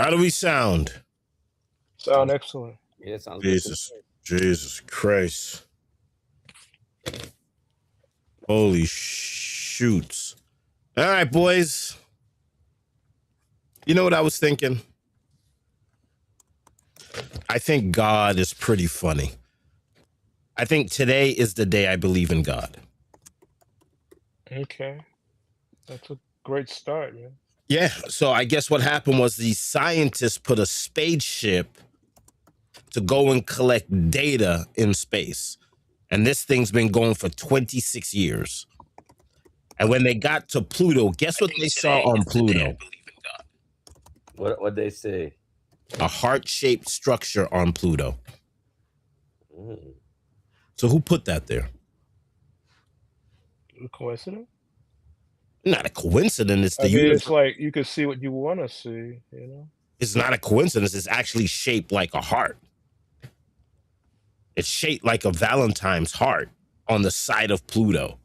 How do we sound? Sound excellent. Yeah, it sounds good. Jesus Christ. Holy shoots. All right, boys. You know what I was thinking? I think God is pretty funny. I think today is the day I believe in God. Okay. That's a great start, man. Yeah, so I guess what happened was the scientists put a spaceship to go and collect data in space. And this thing's been going for 26 years. And when they got to Pluto, guess what they saw on Pluto? What they say? A heart-shaped structure on Pluto. Mm. So who put that there? A coincidence? Not a coincidence. It's the I mean, universe. it's like you can see what you want to see, you know? It's not a coincidence. It's actually shaped like a heart. It's shaped like a Valentine's heart on the side of Pluto.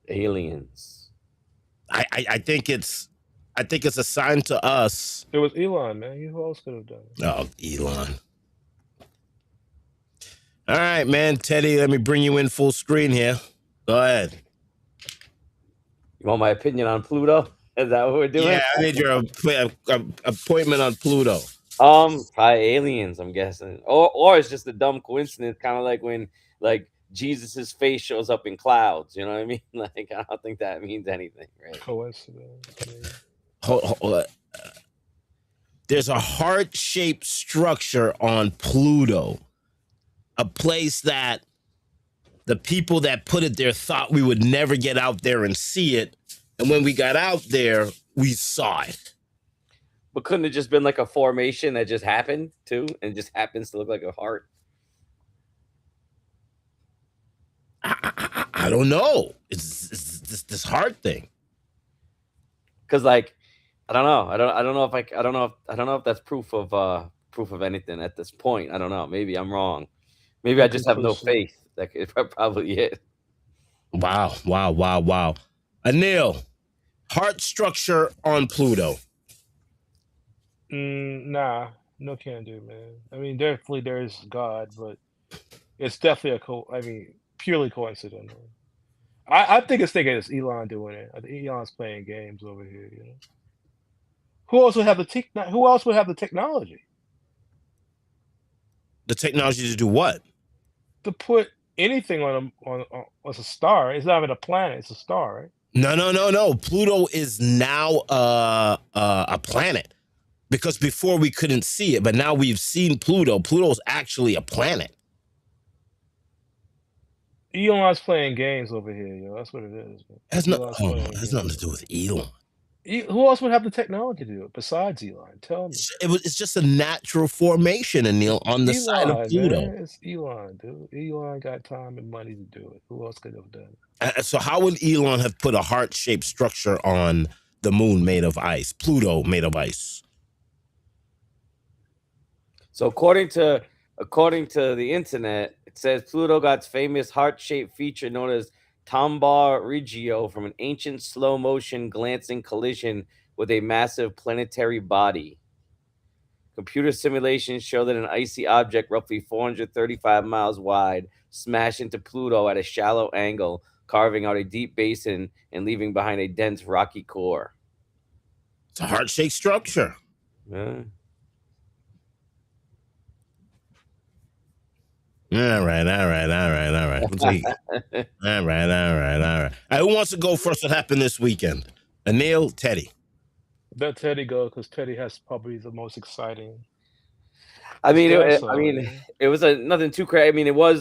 Aliens. I think it's a sign to us. It was Elon, man. Who else could have done it? Oh, Elon. All right, man. Teddy, let me bring you in full screen here. Go ahead. You want my opinion on Pluto? Is that what we're doing? Yeah, I need your appointment on Pluto. Probably aliens, I'm guessing. Or it's just a dumb coincidence, kind of like when Jesus's face shows up in clouds. You know what I mean? Like, I don't think that means anything, right? Coincidence. Hold. There's a heart-shaped structure on Pluto, a place that the people that put it there thought we would never get out there and see it. And when we got out there, we saw it. But couldn't it just been like a formation that just happened too, and just happens to look like a heart? I don't know. It's this heart thing. Because like, I don't know. I don't know if that's proof of anything at this point. I don't know. Maybe I'm wrong. Maybe I just have no faith. That is probably it. Wow. Anil, heart structure on Pluto. Nah, no can do, man. I mean, definitely there is God, but it's definitely purely coincidental. I think it's Elon doing it. I think Elon's playing games over here, you know. Who else would have the technology? The technology to do what? To put anything on a star. It's not even a planet, it's a star, right? No. Pluto is now a planet. Because before we couldn't see it, but now we've seen Pluto. Pluto's actually a planet. Elon's playing games over here, yo. That's what it is. Has nothing to do with Elon. Who else would have the technology to do it besides Elon? Tell me. It's just a natural formation, Anil, on the side of Pluto. Man. It's Elon, dude. Elon got time and money to do it. Who else could have done it? So how would Elon have put a heart-shaped structure on the moon made of ice? Pluto made of ice. So according to the internet, it says Pluto got its famous heart-shaped feature known as Tombaugh Regio from an ancient slow-motion glancing collision with a massive planetary body. Computer simulations show that an icy object roughly 435 miles wide smashed into Pluto at a shallow angle, carving out a deep basin and leaving behind a dense rocky core. It's a heart-shaped structure. Yeah. All right. All right. Who wants to go first? What happened this weekend? Anil, Teddy. Let Teddy go because Teddy has probably the most exciting. It was nothing too crazy. I mean, it was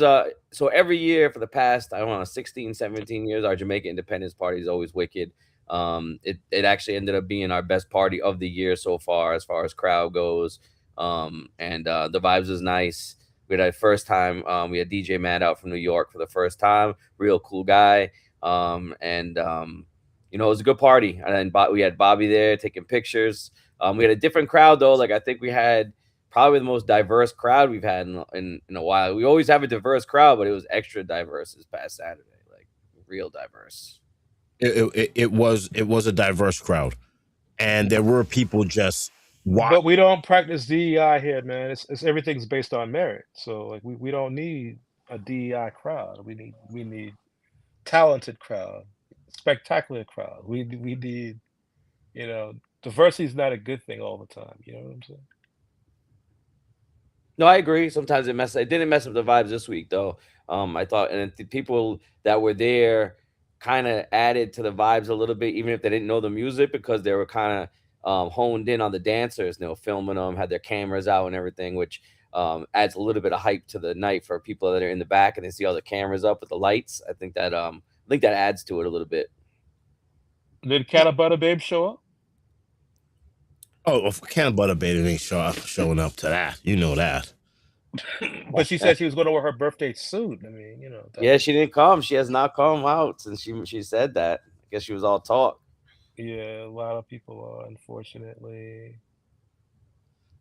so every year for the past 16, 17 years, our Jamaican Independence Party is always wicked. It actually ended up being our best party of the year so far as crowd goes. And the vibes was nice. We had our first time. We had DJ Mad out from New York for the first time. Real cool guy. It was a good party. And then we had Bobby there taking pictures. We had a different crowd though. Like I think we had probably the most diverse crowd we've had in a while. We always have a diverse crowd, but it was extra diverse this past Saturday. Like real diverse. It was a diverse crowd, and there were people just Why? But we don't practice DEI here, man. It's everything's based on merit. So like we don't need a DEI crowd. We need talented crowd, spectacular crowd. We need, you know, diversity is not a good thing all the time. You know what I'm saying? No, I agree. Sometimes it didn't mess up the vibes this week though. I thought, and the people that were there kind of added to the vibes a little bit, even if they didn't know the music, because they were kind of honed in on the dancers. They were filming them, had their cameras out and everything, which adds a little bit of hype to the night for people that are in the back and they see all the cameras up with the lights. I think that adds to it a little bit. Did Canna Butter Babe show up? Oh, Can't Butter Baby ain't showing up to that. You know that. But she said she was going to wear her birthday suit. I mean, you know. Yeah, she didn't come. She has not come out since she said that. I guess she was all talk. Yeah, a lot of people are, unfortunately.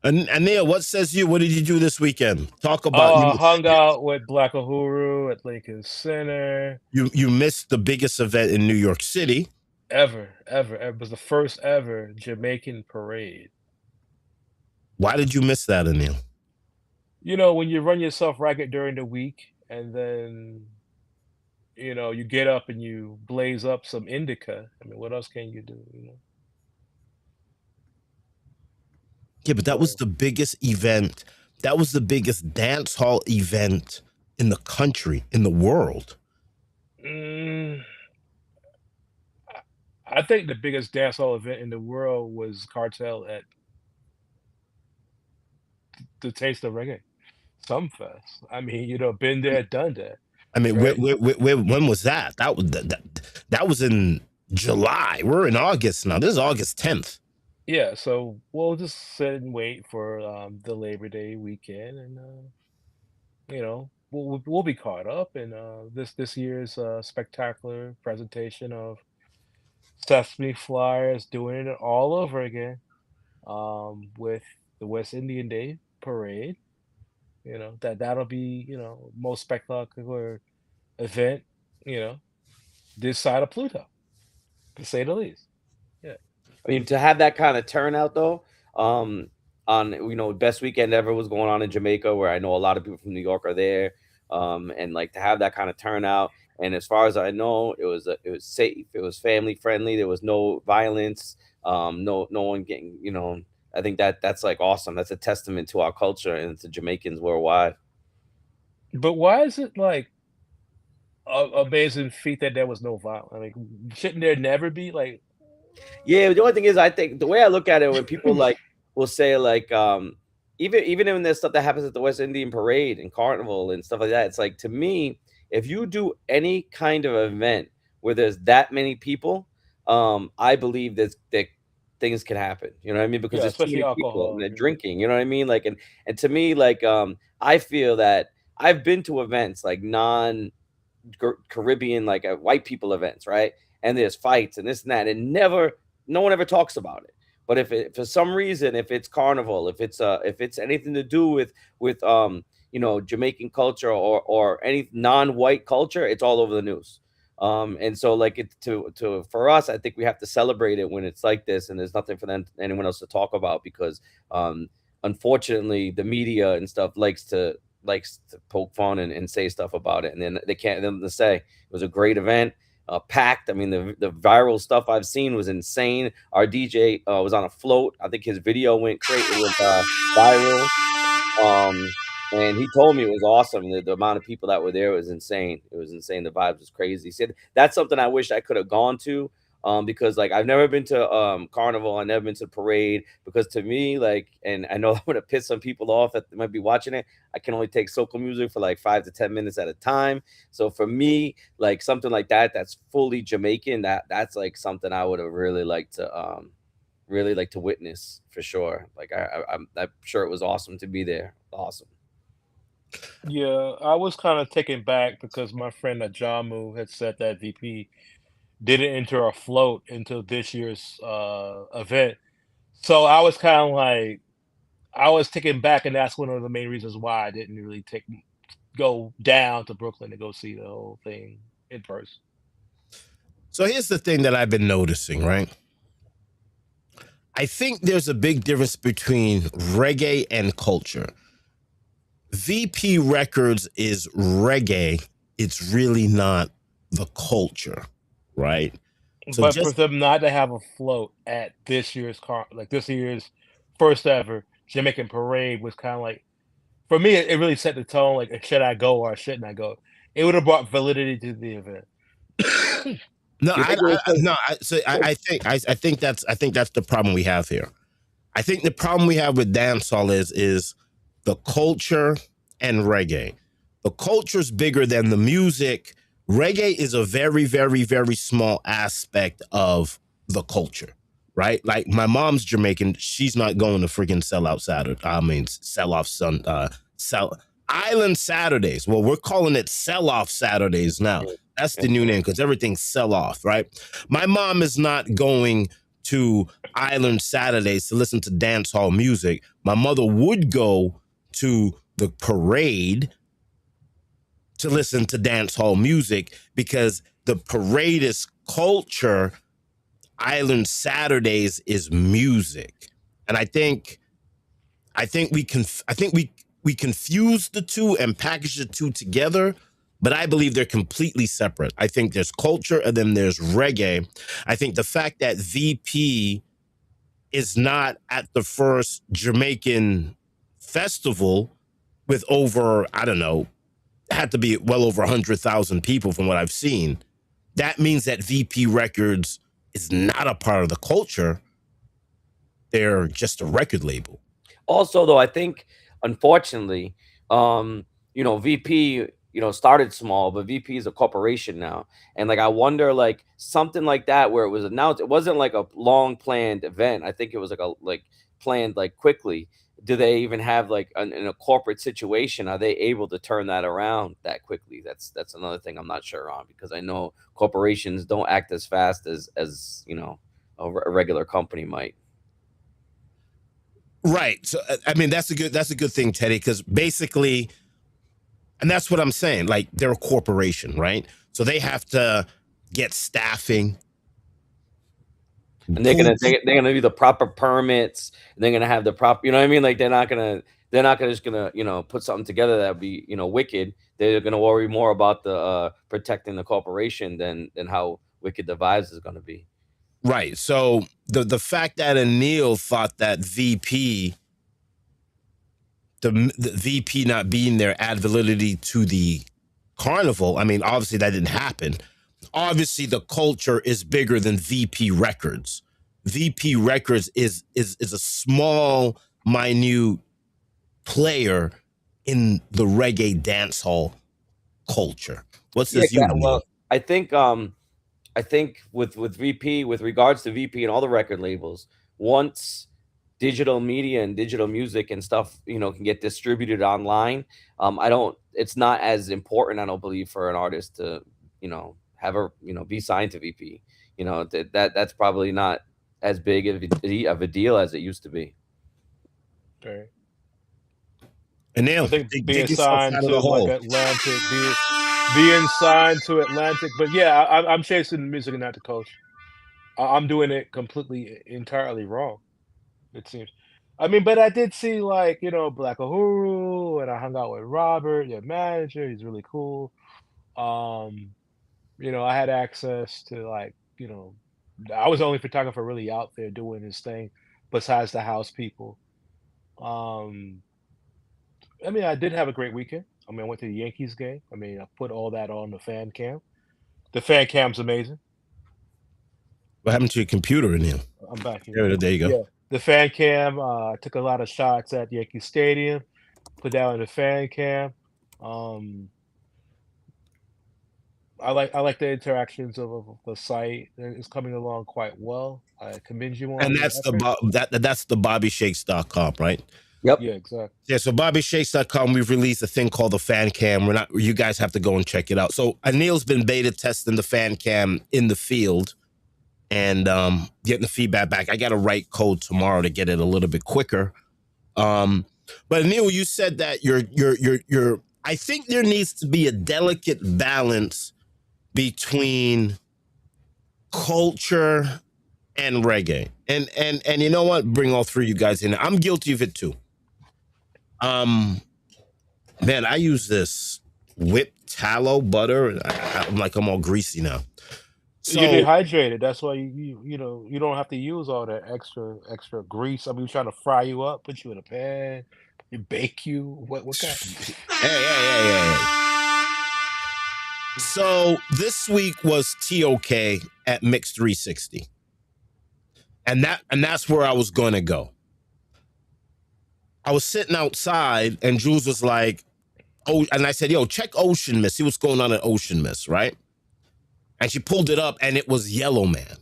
And Neil, what says you? What did you do this weekend? Talk about I hung out with Black Uhuru at Lincoln Center. You missed the biggest event in New York City. Ever. It was the first ever Jamaican parade. Why did you miss that, Anil? You know, when you run yourself ragged during the week and then, you know, you get up and you blaze up some indica. I mean, what else can you do, you know? Yeah, but that was the biggest event. That was the biggest dance hall event in the country, in the world. I think the biggest dance hall event in the world was Cartel at the Taste of Reggae, Sumfest. I mean, you know, been there, done that. I mean, right? when was that? That was in July. We're in August now. This is August 10th. Yeah, so we'll just sit and wait for the Labor Day weekend, and you know, we'll be caught up in this year's spectacular presentation of Sesame Flyers doing it all over again, with the West Indian Day Parade. You know, that'll be, you know, most spectacular event, you know, this side of Pluto, to say the least. Yeah. I mean, to have that kind of turnout though, on best weekend ever was going on in Jamaica, where I know a lot of people from New York are there, and like to have that kind of turnout. And as far as I know, it was safe, it was family friendly, there was no violence, no one getting, I think that's like awesome. That's a testament to our culture and to Jamaicans worldwide. But why is it like a amazing feat that there was no violence? I mean, shouldn't there never be like? Yeah, the only thing is, I think the way I look at it, when people like will say like, even when there's stuff that happens at the West Indian Parade and Carnival and stuff like that, it's like, to me, if you do any kind of event where there's that many people, I believe that things can happen. You know what I mean? Because Yeah, there's too especially many people alcohol. and they're drinking. You know what I mean? Like, and to me, like, I feel that I've been to events like Caribbean, like white people events, right? And there's fights and this and that, and no one ever talks about it. But for some reason, if it's carnival, if it's anything to do with Jamaican culture or any non-white culture, it's all over the news. And so like for us, I think we have to celebrate it when it's like this, and there's nothing for anyone else to talk about, because unfortunately the media and stuff likes to poke fun and say stuff about it, and then they can't then they say it was a great event, packed. I mean, the viral stuff I've seen was insane. Our DJ was on a float. I think his video went crazy. It went viral. And he told me it was awesome. The amount of people that were there was insane. It was insane. The vibes was crazy. He said that's something I wish I could have gone to. Because like I've never been to Carnival, I've never been to the parade, because to me, like, and I know I'm gonna piss some people off that might be watching it, I can only take soca music for like 5 to 10 minutes at a time. So for me, like something like that's fully Jamaican, that's like something I would have really liked to witness for sure. Like I'm sure it was awesome to be there. Awesome. Yeah, I was kind of taken back because my friend Ajamu had said that VP didn't enter a float until this year's event. So I was kind of like, I was taken back, and that's one of the main reasons why I didn't really go down to Brooklyn to go see the whole thing in person. So here's the thing that I've been noticing, right? I think there's a big difference between reggae and culture. VP Records is reggae. It's really not the culture, right? So But for just them not to have a float at this year's first ever Jamaican parade was kind of like, for me, it really set the tone. Like, should I go or shouldn't I go? It would have brought validity to the event. no, You think it was no. I think that's the problem we have here. I think the problem we have with dancehall is the culture and reggae. The culture's bigger than the music. Reggae is a very, very, very small aspect of the culture, right? Like my mom's Jamaican. She's not going to freaking sell out Saturday. I mean, sell off sell Island Saturdays. Well, we're calling it sell off Saturdays now. That's the new name because everything's sell off, right? My mom is not going to Island Saturdays to listen to dance hall music. My mother would go to the parade to listen to dance hall music because the parade is culture. Island Saturdays is music. And I think we confuse the two and package the two together, but I believe they're completely separate. I think there's culture and then there's reggae. I think the fact that VP is not at the first Jamaican festival with over, I don't know, had to be well over 100,000 people from what I've seen. That means that VP Records is not a part of the culture. They're just a record label. Also, though, I think, unfortunately, VP, started small, but VP is a corporation now. And like, I wonder, like something like that, where it was announced, it wasn't like a long planned event. I think it was planned like quickly. Do they even have like in a corporate situation? Are they able to turn that around that quickly? That's another thing I'm not sure on, because I know corporations don't act as fast as a regular company might. Right. So I mean that's a good thing, Teddy, because basically, and that's what I'm saying. Like they're a corporation, right? So they have to get staffing. And they're gonna do the proper permits, and they're gonna have the proper, you know what I mean? Like they're not just gonna put something together that would be wicked. They're gonna worry more about the protecting the corporation than how wicked the vibes is gonna be. Right. So the fact that Anil thought that VP, the VP not being there, add validity to the carnival. I mean, obviously that didn't happen. Obviously, the culture is bigger than VP Records. VP Records is a small, minute player in the reggae dancehall culture. What's this? Well, I think with VP, with regards to VP and all the record labels, once digital media and digital music and stuff, can get distributed online, it's not as important, I don't believe, for an artist to, have be signed to VP. That's probably not as big of a deal as it used to be. Okay. And now I think being signed to like Atlantic, being signed to Atlantic, but yeah, I'm chasing the music and not the coach. I'm doing it completely, entirely wrong, it seems. I mean, but I did see like Black Uhuru, and I hung out with Robert, your manager. He's really cool. I had access to I was the only photographer really out there doing his thing, besides the house people. I mean, I did have a great weekend. I mean, I went to the Yankees game. I mean, I put all that on the fan cam. The fan cam's amazing. What happened to your computer, Anil? I'm back here. There you go. Yeah, the fan cam. Took a lot of shots at Yankee Stadium. Put that on the fan cam. I like the interactions of the site. It's coming along quite well. I commend you on. And that's that's the BobbyShakes.com, right? Yep. Yeah, exactly. Yeah, so BobbyShakes.com, we've released a thing called the fan cam. You guys have to go and check it out. So Anil's been beta testing the fan cam in the field and getting the feedback back. I got to write code tomorrow to get it a little bit quicker. But Anil, you said that you're I think there needs to be a delicate balance between culture and reggae. And you know what? Bring all three of you guys in. I'm guilty of it too. Man, I use this whipped tallow butter, and I'm like I'm all greasy now. You're So dehydrated. That's why you know you don't have to use all that extra grease. I mean, trying to fry you up, put you in a pan, you bake you. What kind? hey. So this week was TOK at Mix 360. And that's where I was gonna go. I was sitting outside and Jules was like, oh, and I said, yo, check Ocean Mist. See what's going on at Ocean Mist, right? And she pulled it up and it was Yellow Man.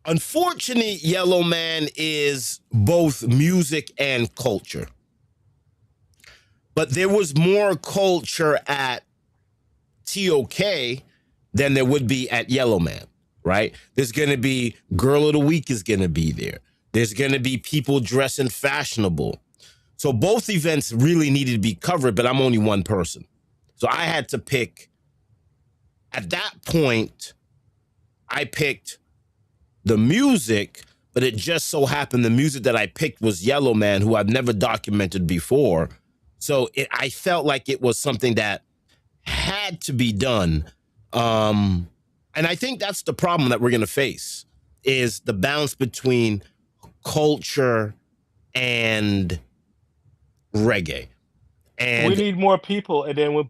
Unfortunately, Yellow Man is both music and culture. But there was more culture at TOK than there would be at Yellow Man, right? There's going to be Girl of the Week is going to be there. There's going to be people dressing fashionable. So both events really needed to be covered, but I'm only one person. So I had to pick. At that point, I picked the music, but it just so happened the music that I picked was Yellow Man, who I've never documented before. So I felt like it was something that had to be done. And I think that's the problem that we're going to face is the balance between culture and reggae. And we need more people, and then when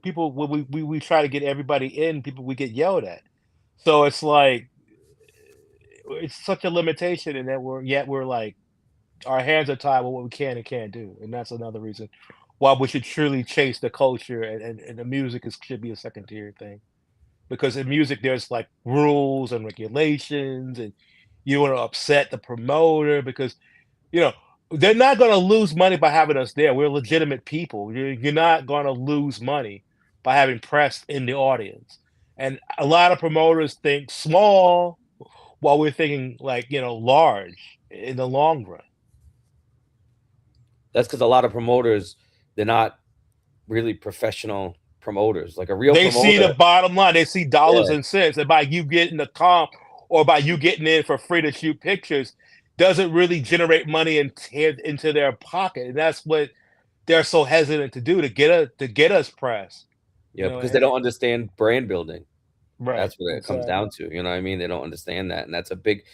we try to get everybody in, we get yelled at. So it's like it's such a limitation, and that we're like our hands are tied with what we can and can't do, and that's another reason why we should truly chase the culture, and the music should be a second tier thing. Because in music, there's like rules and regulations, and you don't want to upset the promoter because you know they're not going to lose money by having us there. We're legitimate people. You're not going to lose money by having press in the audience. And a lot of promoters think small while we're thinking like large in the long run. That's because a lot of promoters, they're not really professional promoters. Like a real They promoter, see the bottom line. They see dollars and cents. And by you getting the comp or by you getting in for free to shoot pictures doesn't really generate money into their pocket. And that's what they're so hesitant to do to get us press. Yeah, because they don't understand brand building. Right. That's what it comes down to. You know what I mean? They don't understand that. And that's a big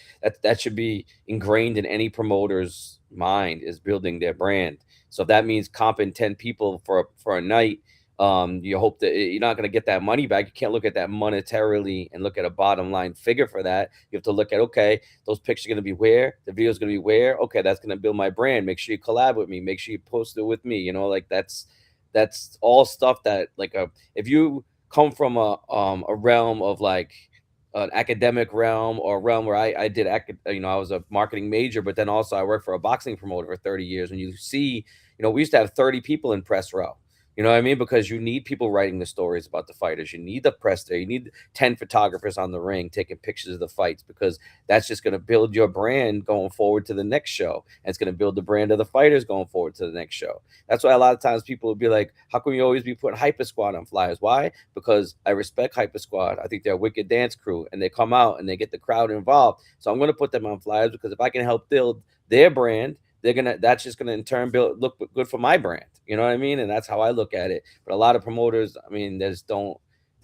that should be ingrained in any promoter's mind is building their brand. So if that means comping 10 people for a night, you hope that you're not going to get that money back. You can't look at that monetarily and look at a bottom line figure for that. You have to look at, okay, those pictures are going to be where, the video is going to be where. Okay, that's going to build my brand. Make sure you collab with me. Make sure you post it with me. You know, like that's all stuff that if you come from a realm of like an academic realm or a realm where I did I was a marketing major, but then also I worked for a boxing promoter for 30 years. And you see, we used to have 30 people in press row. You know what I mean? Because you need people writing the stories about the fighters. You need the press there. You need 10 photographers on the ring taking pictures of the fights because that's just going to build your brand going forward to the next show. And it's going to build the brand of the fighters going forward to the next show. That's why a lot of times people will be like, how come you always be putting Hyper Squad on flyers? Why? Because I respect Hyper Squad. I think they're a wicked dance crew and they come out and they get the crowd involved. So I'm going to put them on flyers because if I can help build their brand, that's just gonna in turn look good for my brand. You know what I mean? And that's how I look at it. But a lot of promoters, I mean, they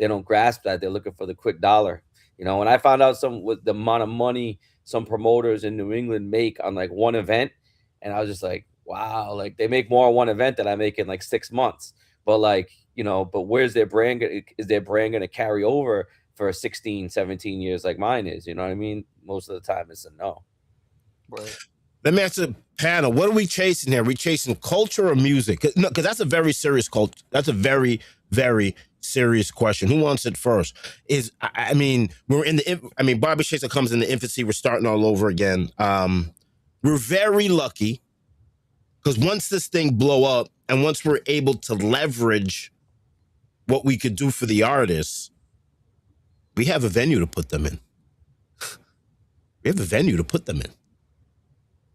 don't grasp that. They're looking for the quick dollar. When I found out with the amount of money some promoters in New England make on like one event, and I was just like, wow, like they make more on one event than I make in like 6 months. But but where's their brand? Is their brand gonna carry over for 16, 17 years like mine is? You know what I mean? Most of the time it's a no. Right. Let me ask the panel, what are we chasing here? Are we chasing culture or music? Because that's a very serious culture. That's a very, very serious question. Who wants it first? We're in Barbie Chaser comes in the infancy. We're starting all over again. We're very lucky because once this thing blow up and once we're able to leverage what we could do for the artists, we have a venue to put them in.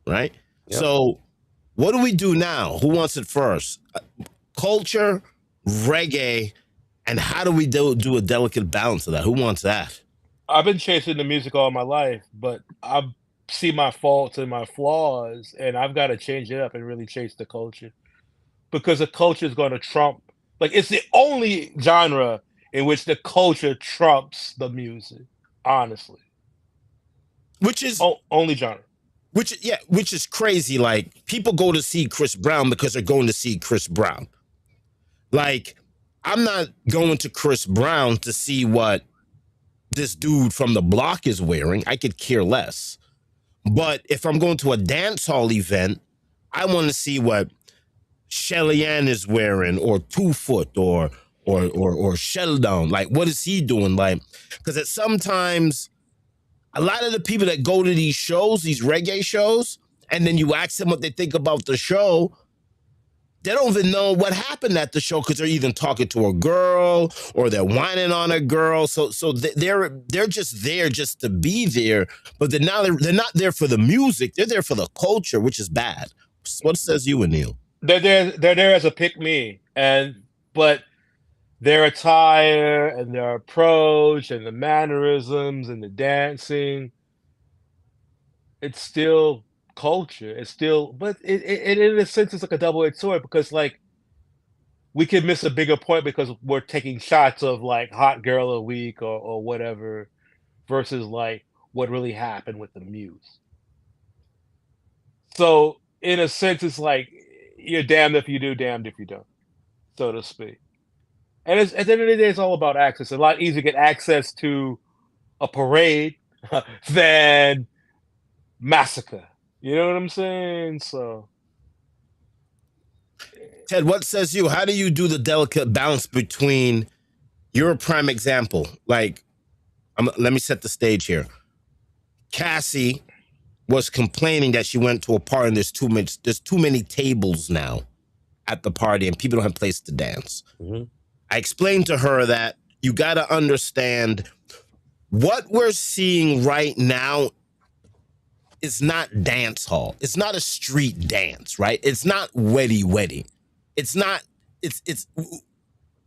Right? Yep. So what do we do now? Who wants it first? Culture, reggae, and how do we do a delicate balance of that? Who wants that? I've been chasing the music all my life, but I see my faults and my flaws, and I've got to change it up and really chase the culture because the culture is going to trump. Like it's the only genre in which the culture trumps the music. Honestly, Which is only genre. which is crazy. Like people go to see Chris Brown because they're going to see Chris Brown. Like I'm not going to Chris Brown to see what this dude from the block is wearing. I could care less. But if I'm going to a dance hall event, I want to see what Shelly Ann is wearing, or 2 Foot, or Sheldon. Like, what is he doing? Like, because at sometimes a lot of the people that go to these shows, these reggae shows, and then you ask them what they think about the show, they don't even know what happened at the show because they're either talking to a girl or they're whining on a girl. So they're just there just to be there, but they're not there for the music. They're there for the culture, which is bad. What says you, Anil? They're there as a pick me, but their attire and their approach and the mannerisms and the dancing, it's still culture. It's still, but it in a sense it's like a double-edged sword because like we could miss a bigger point because we're taking shots of like hot girl a week or whatever versus like what really happened with the muse. So in a sense, it's like you're damned if you do, damned if you don't, so to speak. And it's, at the end of the day, it's all about access. It's a lot easier to get access to a parade than massacre. You know what I'm saying? So, Ted, what says you? How do you do the delicate balance between, you're a prime example. Like, let me set the stage here. Cassie was complaining that she went to a party and there's too many tables now at the party and people don't have a place to dance. Mm-hmm. I explained to her that you got to understand what we're seeing right now is not dance hall. It's not a street dance, right? It's not weddy. It's not, it's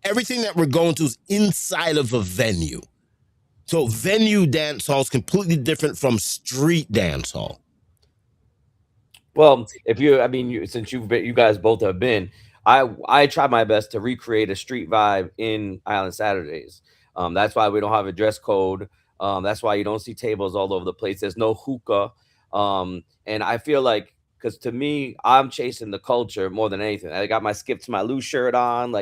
everything that we're going to is inside of a venue. So venue dance hall is completely different from street dance hall. Well, since you guys both have been, I try my best to recreate a street vibe in Island Saturdays. That's why we don't have a dress code. That's why you don't see tables all over the place. There's no hookah. And I feel like, because to me, I'm chasing the culture more than anything. I got my Skip to My Lou shirt on.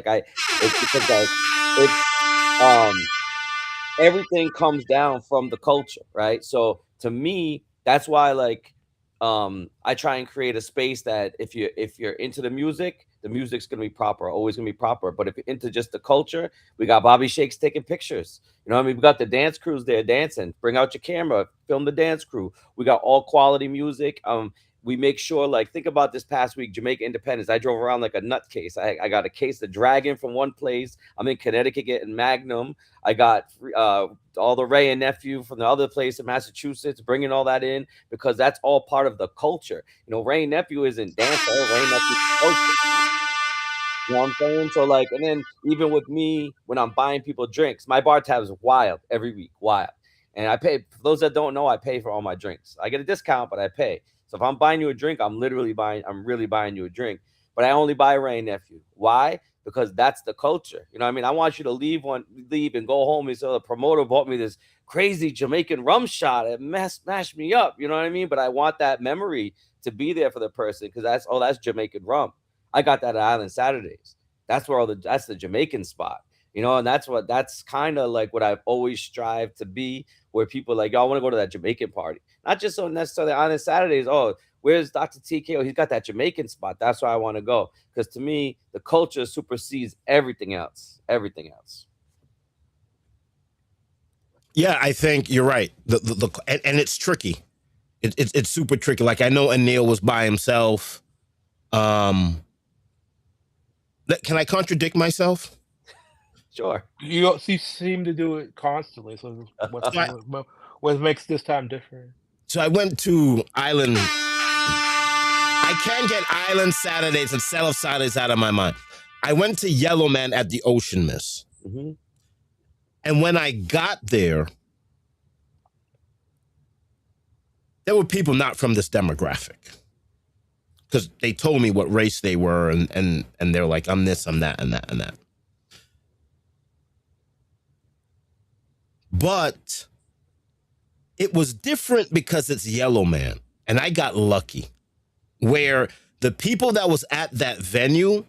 Everything comes down from the culture, right? So to me, that's why I try and create a space that if you're into the music's gonna be proper, always gonna be proper. But if you're into just the culture, we got Bobby Shakes taking pictures. You know what I mean? We got the dance crews there dancing. Bring out your camera, film the dance crew. We got all quality music. We make sure, like, think about this past week, Jamaica Independence. I drove around like a nutcase. I got a case of Dragon from one place. I'm in Connecticut getting Magnum. I got all the Ray and Nephew from the other place in Massachusetts, bringing all that in because that's all part of the culture. You know, Ray and Nephew isn't dancehall. Ray and Nephew culture. You know what I'm saying? So like, and then even with me, when I'm buying people drinks, my bar tab is wild every week, wild. And I pay, for those that don't know, I pay for all my drinks. I get a discount, but I pay. So if I'm buying you a drink, I'm really buying you a drink. But I only buy Ray and Nephew. Why? Because that's the culture. You know what I mean? I want you to leave and go home and say, the promoter bought me this crazy Jamaican rum shot. It mashed me up. You know what I mean? But I want that memory to be there for the person because that's Jamaican rum. I got that at Island Saturdays. That's the Jamaican spot. You know, and that's kind of like what I've always strived to be, where people like, y'all want to go to that Jamaican party. Not just so necessarily on Saturdays. Oh, where's Dr. TKO? He's got that Jamaican spot. That's where I want to go. Because to me, the culture supersedes everything else. Everything else. Yeah, I think you're right. And it's tricky. It's super tricky. Like I know Anil was by himself. Can I contradict myself? Sure. You seem to do it constantly. So what makes this time different? So I went to Island. I can't get Island Saturdays and Sell Saturdays out of my mind. I went to Yellowman at the Ocean Miss. Mm-hmm. And when I got there, there were people not from this demographic because they told me what race they were, and they're like, I'm this, I'm that, and that, and that. But it was different because it's Yellow Man, and I got lucky where the people that was at that venue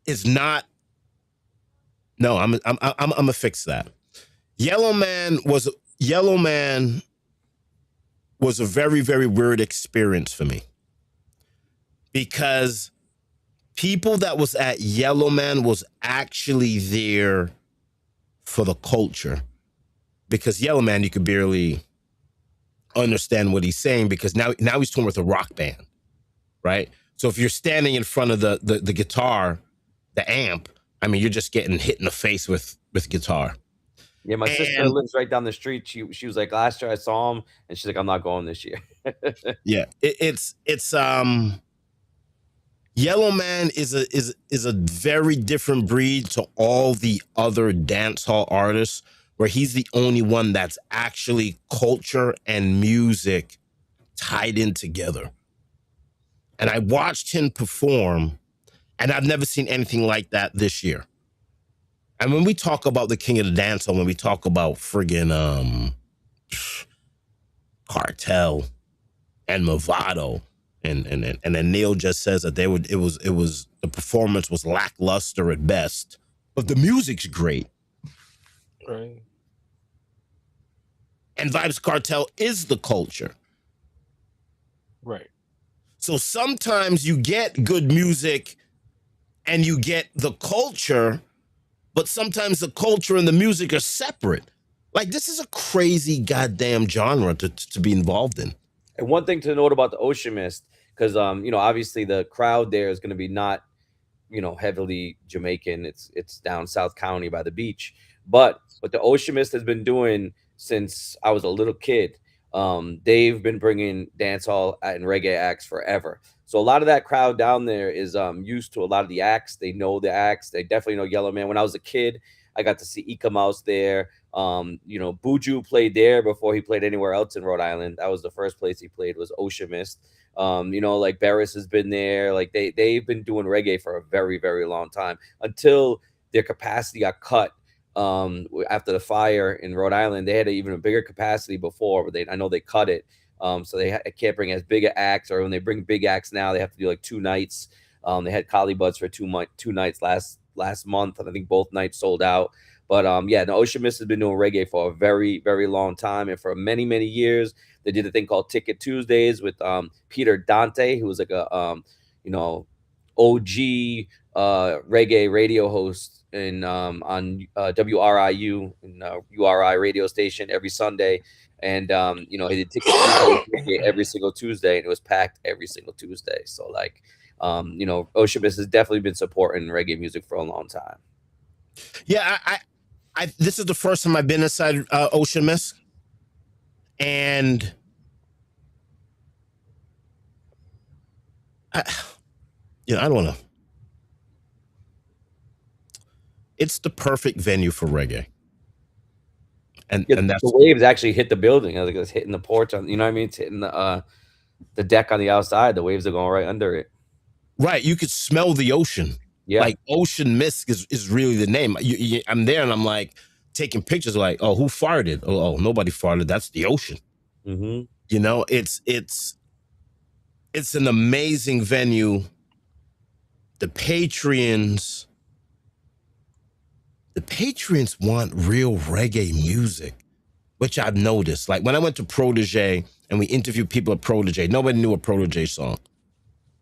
is not. No, I'm gonna fix that. Yellow Man was a very, very weird experience for me because people that was at Yellow Man was actually there for the culture, because Yellow Man, you could barely understand what he's saying because now he's touring with a rock band, right? So if you're standing in front of the guitar, the amp, I mean, you're just getting hit in the face with guitar. Yeah, my sister lives right down the street. She was like, last year I saw him, and she's like, I'm not going this year. Yeah, it's Yellow Man is a very different breed to all the other dancehall artists, where he's the only one that's actually culture and music tied in together. And I watched him perform, and I've never seen anything like that this year. And when we talk about the king of the dancehall, when we talk about friggin' Cartel and Movado, and then Neil just says that it was the performance was lackluster at best, but the music's great. Right. And Vibes Cartel is the culture. Right. So sometimes you get good music and you get the culture, but sometimes the culture and the music are separate. Like, this is a crazy goddamn genre to be involved in. And one thing to note about the Ocean Mist, because obviously the crowd there is going to be not, heavily Jamaican. It's down South County by the beach. But what the Ocean Mist has been doing since I was a little kid, they've been bringing dancehall and reggae acts forever. So a lot of that crowd down there is used to a lot of the acts. They know the acts. They definitely know Yellow Man. When I was a kid, I got to see Ika Mouse there. Buju played there before he played anywhere else in Rhode Island. That was the first place he played, was Ocean Mist. Like Barris has been there. Like they've been doing reggae for a very, very long time until their capacity got cut. After the fire in Rhode Island, they had even a bigger capacity before, but I know they cut it. So they can't bring as big an acts, or when they bring big acts now, they have to do like 2 nights. They had Collie Buds for 2 nights last month, and I think both nights sold out. But the Ocean Mist has been doing reggae for a very, very long time, and for many, many years, they did a thing called Ticket Tuesdays with Peter Dante, who was like a OG reggae radio host on WRIU and URI radio station every Sunday. And he did Ticket Tuesday every single Tuesday, and it was packed every single Tuesday. So like Ocean Mist has definitely been supporting reggae music for a long time. Yeah, I this is the first time I've been inside Ocean Mist, and I don't want to. It's the perfect venue for reggae. And that's the waves actually hit the building. I was like, it's hitting the porch on, you know what I mean? It's hitting the deck on the outside. The waves are going right under it. Right. You could smell the ocean. Yeah. Like Ocean Mist is really the name. I'm there and I'm like taking pictures like, oh, who farted? Oh, nobody farted. That's the ocean. Mm-hmm. It's an amazing venue. The Patreons want real reggae music, which I've noticed. Like when I went to Protege and we interviewed people at Protege, nobody knew a Protege song.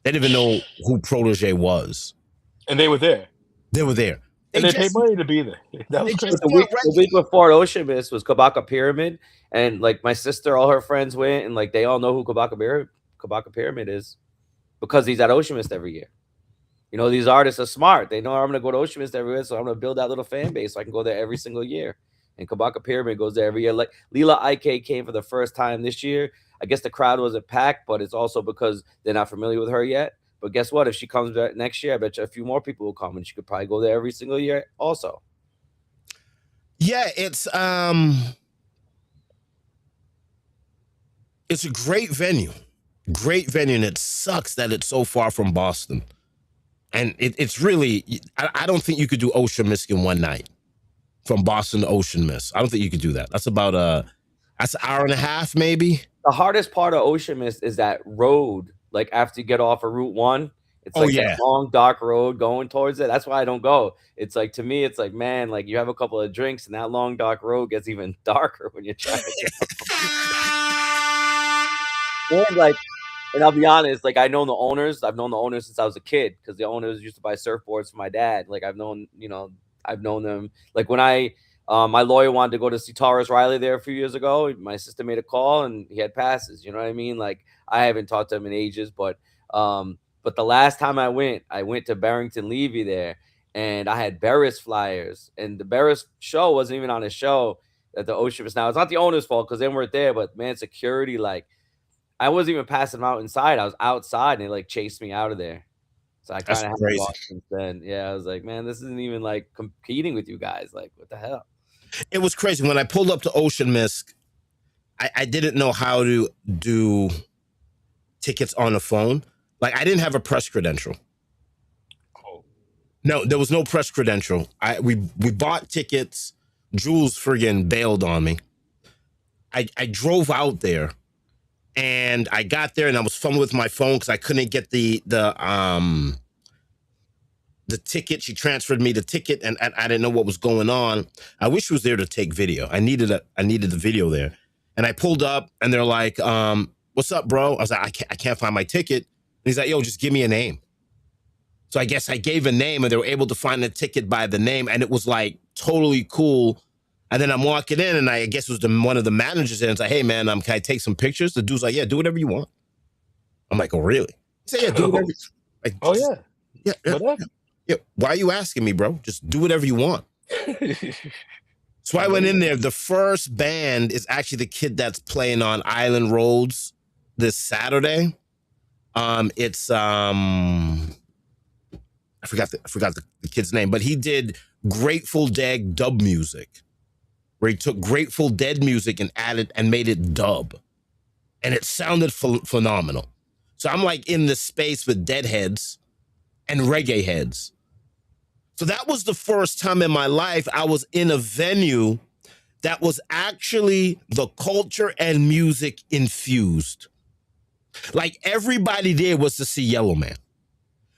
They didn't even know who Protege was. And they were there. They were there. And they paid money to be there. That was crazy. The week before Ocean Mist was Kabaka Pyramid, and like my sister, all her friends went, and like they all know who Kabaka Pyramid is because he's at Ocean Mist every year. These artists are smart. They know I'm going to go to Ocean Mist every year, so I'm going to build that little fan base so I can go there every single year. And Kabaka Pyramid goes there every year. Like Lila IK came for the first time this year. I guess the crowd wasn't packed, but it's also because they're not familiar with her yet. But guess what? If she comes back next year, I bet you a few more people will come, and she could probably go there every single year also. It's a great venue, and it sucks that it's so far from Boston. And it's really, I don't think you could do Ocean Mist in one night from Boston to Ocean Mist. I don't think you could do that. That's about that's an hour and a half, maybe. The hardest part of Ocean Mist is that road. Like after you get off of Route 1, it's like that long dark road going towards it. That's why I don't go. It's like, to me, it's like, man, like you have a couple of drinks and that long dark road gets even darker when you're trying to get and like, and I'll be honest, like I've known the owners since I was a kid, because the owners used to buy surfboards for my dad. Like I've known them. Like when my lawyer wanted to go to see Taurus Riley there a few years ago, my sister made a call and he had passes. You know what I mean? Like I haven't talked to him in ages, but the last time I went to Barrington Levy there, and I had Barris flyers, and the Barris show wasn't even on a show at the Ocean Mist. Now it's not the owner's fault because they weren't there, but man, security, like I wasn't even passing them out inside. I was outside and they like chased me out of there. So I kind of had to walk since then. Yeah, I was like, man, this isn't even like competing with you guys. Like, what the hell? It was crazy. When I pulled up to Ocean Mist, I didn't know how to do tickets on the phone. Like, I didn't have a press credential. Oh. No, there was no press credential. We bought tickets. Jules friggin' bailed on me. I drove out there. And I got there and I was fumbling with my phone because I couldn't get the ticket. She transferred me the ticket and I didn't know what was going on. I wish she was there to take video. I needed the video there. And I pulled up and they're like, what's up, bro? I was like, I can't find my ticket. And he's like, yo, just give me a name. So I guess I gave a name and they were able to find the ticket by the name. And it was like totally cool. And then I'm walking in, and I guess it was one of the managers there, and it's like, hey, man, can I take some pictures? The dude's like, yeah, do whatever you want. I'm like, oh, really? He said, yeah, do whatever. Like, oh, yeah. Yeah. Why are you asking me, bro? Just do whatever you want. So I went in there. The first band is actually the kid that's playing on Island Roads this Saturday. It's I forgot the kid's name, but he did Grateful Dead dub music, where he took Grateful Dead music and added and made it dub. And it sounded phenomenal. So I'm like in the space with Deadheads and reggae heads. So that was the first time in my life I was in a venue that was actually the culture and music infused. Like everybody there was to see Yellow Man.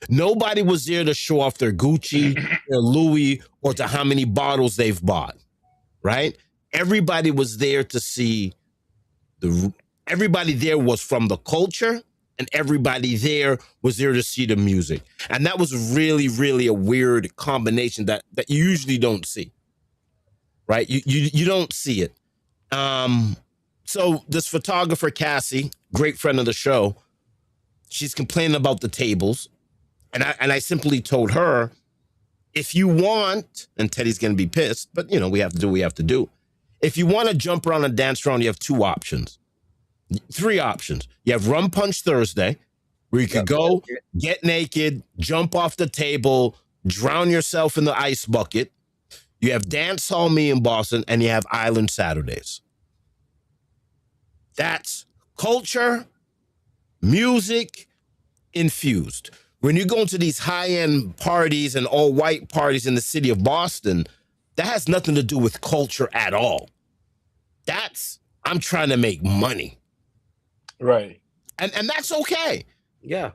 Nobody was there to show off their Gucci, their Louis, or to how many bottles they've bought. Right? Everybody was there to see everybody there was from the culture, and everybody there was there to see the music. And that was really, really a weird combination that you usually don't see. Right? You don't see it. So this photographer, Cassie, great friend of the show, she's complaining about the tables. And I simply told her, if you want, and Teddy's going to be pissed, but, you know, we have to do what we have to do. If you want to jump around and dance around, you have three options. You have Rum Punch Thursday, where you could go, get naked, jump off the table, drown yourself in the ice bucket. You have Dance Hall Me in Boston, and you have Island Saturdays. That's culture, music, infused. When you go into these high-end parties and all-white parties in the city of Boston, that has nothing to do with culture at all. I'm trying to make money. Right. And that's okay. Yeah.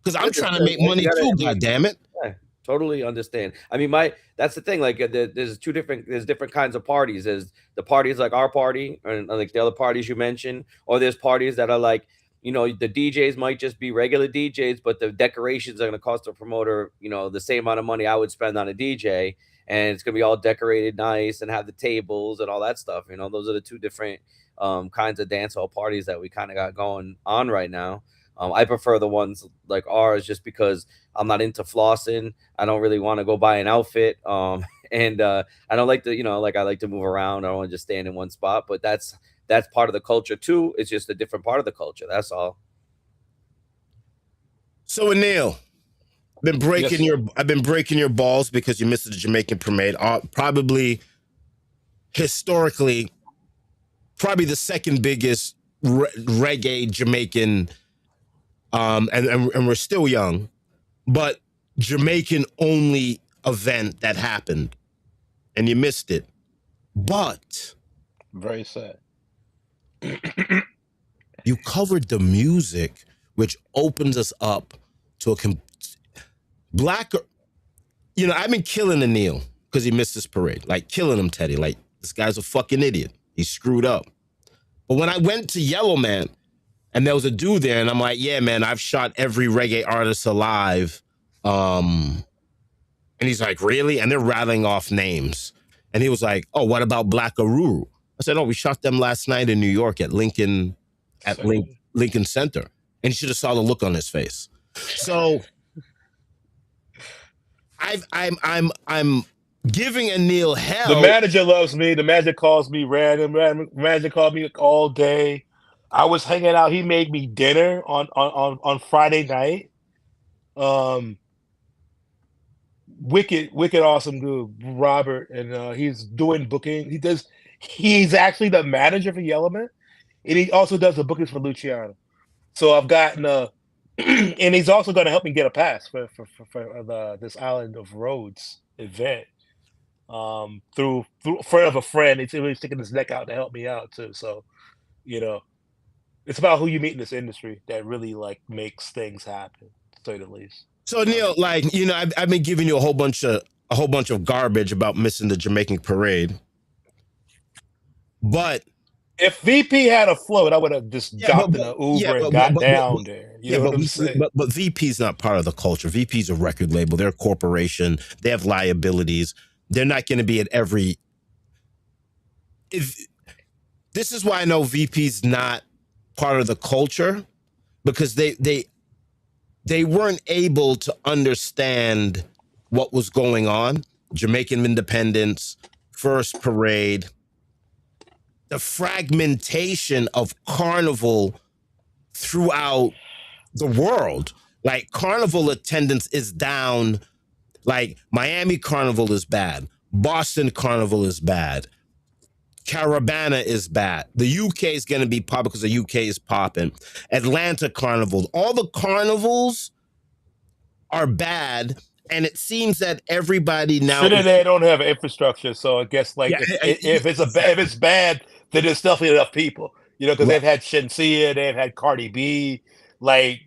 Because I'm trying to make money too, goddammit. Yeah, totally understand. I mean, that's the thing. Like, there's different kinds of parties. There's the parties like our party, and like the other parties you mentioned, or there's parties that are like, you know, the DJs might just be regular DJs, but the decorations are going to cost the promoter, you know, the same amount of money I would spend on a DJ, and it's going to be all decorated nice and have the tables and all that stuff. You know, those are the two different kinds of dancehall parties that we kind of got going on right now. I prefer the ones like ours just because I'm not into flossing. I don't really want to go buy an outfit. And I don't like to, you know, like I like to move around. I don't want to just stand in one spot, but that's part of the culture too. It's just a different part of the culture. That's all. So Anil, I've been breaking your balls because you missed the Jamaican Parade. Probably historically, the second biggest reggae Jamaican, and we're still young, but Jamaican only event that happened, and you missed it. But Very sad. you covered the music, which opens us up to a black. You know, I've been killing Anil because he missed this parade, like killing him, Teddy. Like, this guy's a fucking idiot. He screwed up. But when I went to Yellow Man, and there was a dude there, and I'm like, yeah, man, I've shot every reggae artist alive. And he's like, really? And they're rattling off names. And he was like, oh, what about Black Aruru? I said, oh, we shot them last night in New York at Lincoln Center. And you should have saw the look on his face. So I'm giving Anil hell. The manager loves me. The manager calls me random. Manager called me all day. I was hanging out. He made me dinner on Friday night. Wicked awesome dude, Robert, and he's doing booking. He's actually the manager for Yellowman, and he also does the bookings for Luciano. So I've gotten and he's also going to help me get a pass for this Island of Roads event. Through friend of a friend. He's sticking his neck out to help me out too. So, you know, it's about who you meet in this industry that really like makes things happen, to say the least. So Neil, like, you know, I've been giving you a whole bunch of garbage about missing the Jamaican parade, but if VP had a float, I would have just jumped in an Uber and got down there. You know what I'm saying? But VP's not part of the culture. VP's a record label. They're a corporation. They have liabilities. They're not going to be at every. This is why I know VP's not part of the culture, because they weren't able to understand what was going on. Jamaican independence, first parade, the fragmentation of carnival throughout the world. Like, carnival attendance is down. Like, Miami Carnival is bad. Boston Carnival is bad. Caravana is bad. The UK is going to be popping because the UK is popping. Atlanta Carnival. All the carnivals are bad, and it seems that everybody now... Trinidad don't have infrastructure, so I guess, like, if it's bad, then there's definitely enough people. You know, because they've had Shensia, they've had Cardi B. Like,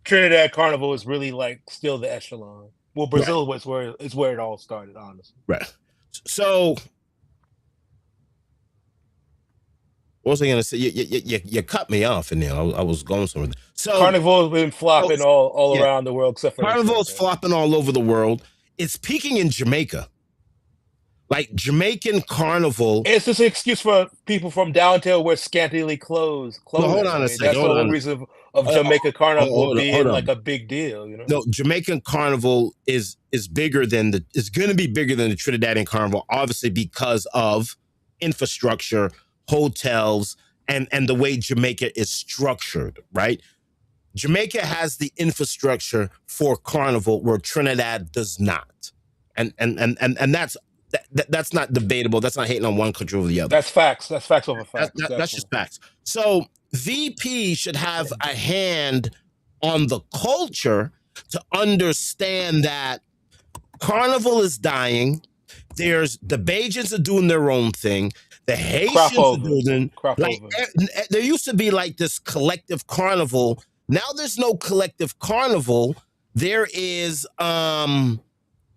Trinidad Carnival is really, like, still the echelon. Well, Brazil was where it all started, honestly. Right. So, what was I going to say? You cut me off in there. I was going somewhere. So, Carnival's been flopping all around the world, except for Carnival's flopping all over the world. It's peaking in Jamaica. Like, Jamaican Carnival. It's just an excuse for people from downtown wear scantily clothes. Well, hold on a second. That's the whole reason of Jamaica Carnival being like a big deal. You know? No, Jamaican Carnival is bigger than is going to be bigger than the Trinidadian Carnival, obviously, because of infrastructure, hotels, and the way Jamaica is structured, right? Jamaica has the infrastructure for Carnival where Trinidad does not, and that's not debatable. That's not hating on one country over the other. That's facts. That's facts over facts. That's just facts. So VP should have a hand on the culture to understand that Carnival is dying. There's the Bajans are doing their own thing. The Haitians are doing like, there used to be like this collective carnival. Now there's no collective carnival. There is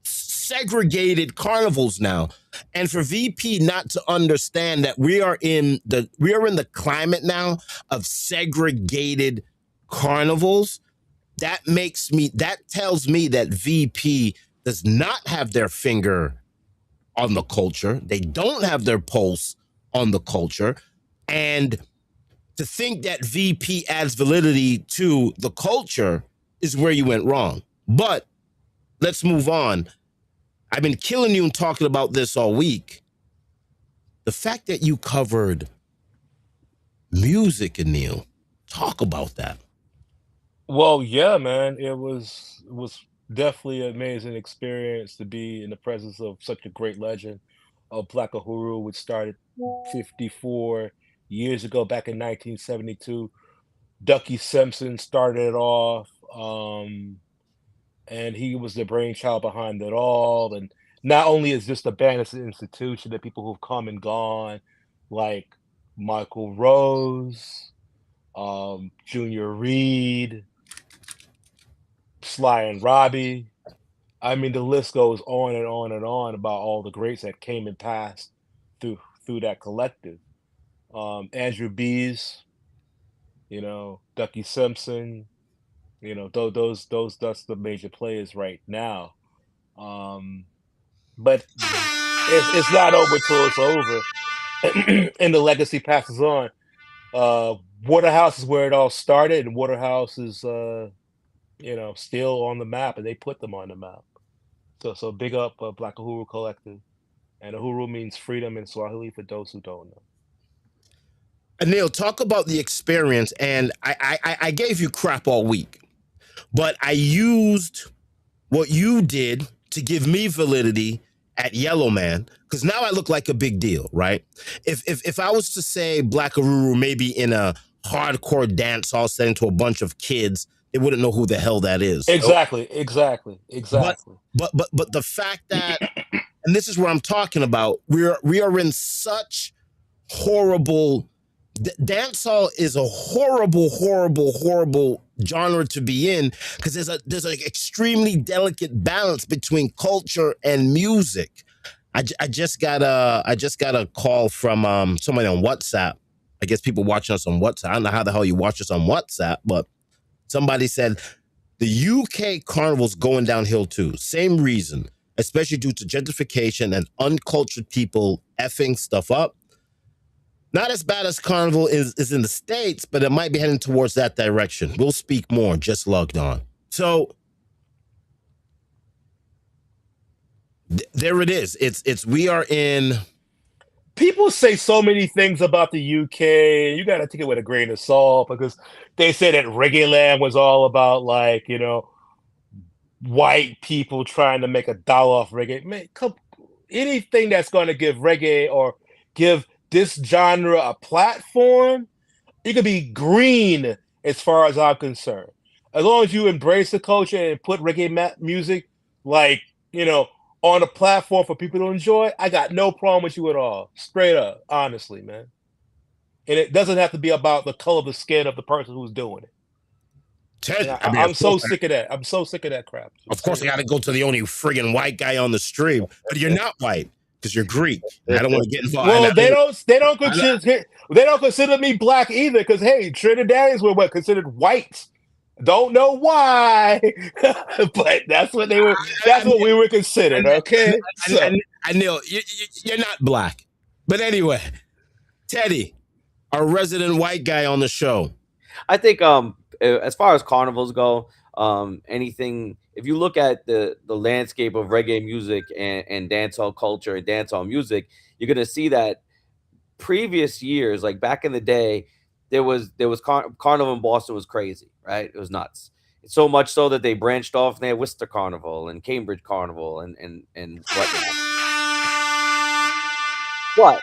segregated carnivals now. And for VP not to understand that we are in the climate now of segregated carnivals, that tells me that VP does not have their finger on the culture. They don't have their pulse on the culture. And to think that VP adds validity to the culture is where you went wrong. But let's move on. I've been killing you and talking about this all week. The fact that you covered music, Anil, talk about that. Well, yeah, man, it was definitely an amazing experience to be in the presence of such a great legend. Black Uhuru, which started 54 years ago, back in 1972. Ducky Simpson started it off, and he was the brainchild behind it all. And not only is this the band, it's an institution that people who've come and gone, like Michael Rose, Junior Reed, Sly and Robbie. I mean, the list goes on and on and on about all the greats that came and passed through that collective. Andrew Bees, Ducky Simpson, that's the major players right now. But it's not over till it's over, and the legacy passes on. Waterhouse is where it all started, and Waterhouse is still on the map, and they put them on the map. So big up Black Uhuru Collective, and Uhuru means freedom in Swahili for those who don't know. Anil, talk about the experience, and I gave you crap all week, but I used what you did to give me validity at Yellow Man, because now I look like a big deal, right? If I was to say Black Uhuru maybe in a hardcore dance hall setting to a bunch of kids, they wouldn't know who the hell that is. Exactly. But the fact that, and this is what I'm talking about, we are in such horrible. Dancehall is a horrible genre to be in, because there's an extremely delicate balance between culture and music. I just got a call from somebody on WhatsApp. I guess people watching us on WhatsApp. I don't know how the hell you watch us on WhatsApp, but somebody said the UK carnival's going downhill too. Same reason, especially due to gentrification and uncultured people effing stuff up. Not as bad as Carnival is in the States, but it might be heading towards that direction. We'll speak more. Just logged on. So there it is. It's we are in. People say so many things about the UK. You got to take it with a grain of salt, because they say that Reggae Land was all about, like, white people trying to make $1 off reggae. Man, anything that's going to give reggae or give this genre a platform, it could be green as far as I'm concerned. As long as you embrace the culture and put reggae music, like, on a platform for people to enjoy, I got no problem with you at all. Straight up, honestly, man. And it doesn't have to be about the color of the skin of the person who's doing it. Ted, I'm so sick of that. I'm so sick of that crap. Of course, I got to go to the only friggin' white guy on the stream, but you're not white because you're Greek. I don't want to get involved. Well, they don't consider me black either, because hey, Trinidadians were considered white. Don't know why, but that's what they were. That's what we were considered. Okay, I know you're not black, but anyway, Teddy, our resident white guy on the show. I think as far as carnivals go, anything, if you look at the landscape of reggae music and dancehall culture and dancehall music, you're gonna see that previous years, like back in the day, there was Carnival in Boston was crazy, right? It was nuts. So much so that they branched off and they had Worcester Carnival and Cambridge Carnival and whatnot. But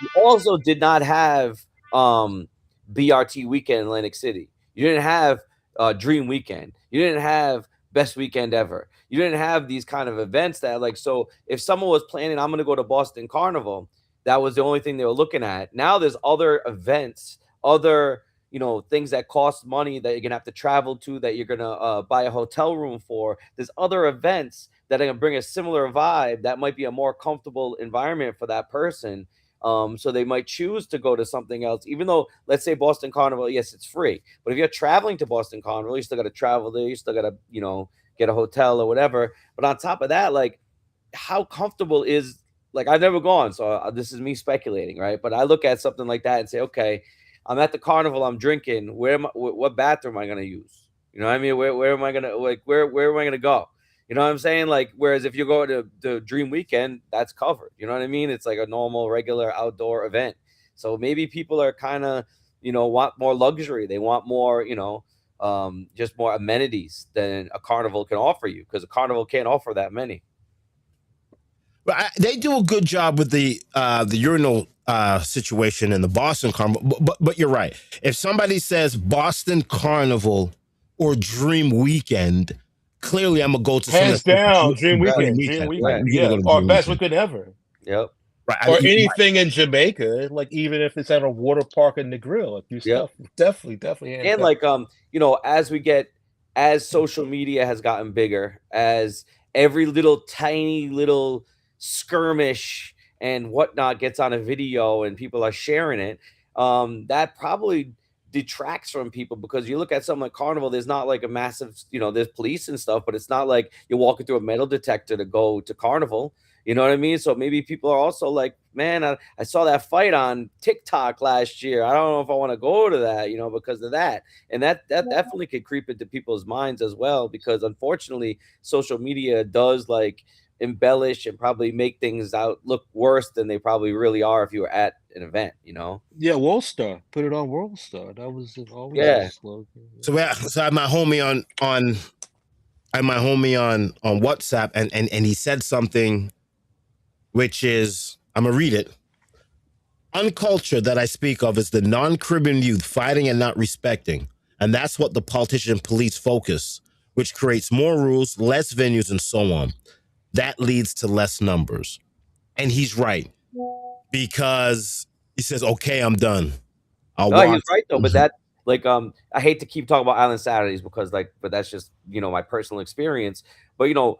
you also did not have BRT Weekend in Atlantic City. You didn't have Dream Weekend. You didn't have Best Weekend Ever. You didn't have these kind of events that, like, so if someone was planning, I'm going to go to Boston Carnival, that was the only thing they were looking at. Now there's other events, other, things that cost money that you're going to have to travel to, that you're going to buy a hotel room for. There's other events that are going to bring a similar vibe that might be a more comfortable environment for that person. So they might choose to go to something else, even though, let's say Boston Carnival, yes, it's free. But if you're traveling to Boston Carnival, you still got to travel there. You still got to, get a hotel or whatever. But on top of that, like, how comfortable is, like, I've never gone, so this is me speculating, right? But I look at something like that and say, okay, I'm at the carnival, I'm drinking. What bathroom am I going to use? You know what I mean? Where am I going to, like, where am I going to go? You know what I'm saying? Like, whereas if you go to the Dream Weekend, that's covered. You know what I mean? It's like a normal, regular outdoor event. So maybe people are kind of, want more luxury. They want more, just more amenities than a carnival can offer you, because a carnival can't offer that many. But they do a good job with the urinal situation in the Boston Carnival. But you're right. If somebody says Boston Carnival or Dream Weekend, clearly I'm gonna go to Hands something down, Dream Yeah. Weekend, Yeah. Weekend, You're gonna yeah, go to or Dream best Weekend. weekend ever. Yep. Right. Or anything in Jamaica, like even if it's at a water park in the grill, like do Yep. stuff. Definitely hands And down. like you know, as social media has gotten bigger, as every little tiny little skirmish and whatnot gets on a video and people are sharing it, that probably detracts from people, because you look at something like Carnival, there's not like a massive, you know, there's police and stuff, but it's not like you're walking through a metal detector to go to Carnival. You know what I mean? So maybe people are also like, man, I saw that fight on TikTok last year. I don't know if I want to go to that, you know, because of that. And that definitely could creep into people's minds as well, because unfortunately, social media does like embellish and probably make things out look worse than they probably really are if you were at an event, you know? Yeah, World Star. Put it on World Star. That was always Yeah. the slogan. So I had my homie on WhatsApp, and he said something, which is, I'm gonna read it. Unculture that I speak of is the non-Caribbean youth fighting and not respecting. And that's what the politician and police focus, which creates more rules, less venues, and so on. That leads to less numbers. And he's right. Because he says, okay, I'm done. No, he's right though, but that like I hate to keep talking about Island Saturdays because like, but that's just, you know, my personal experience. But you know,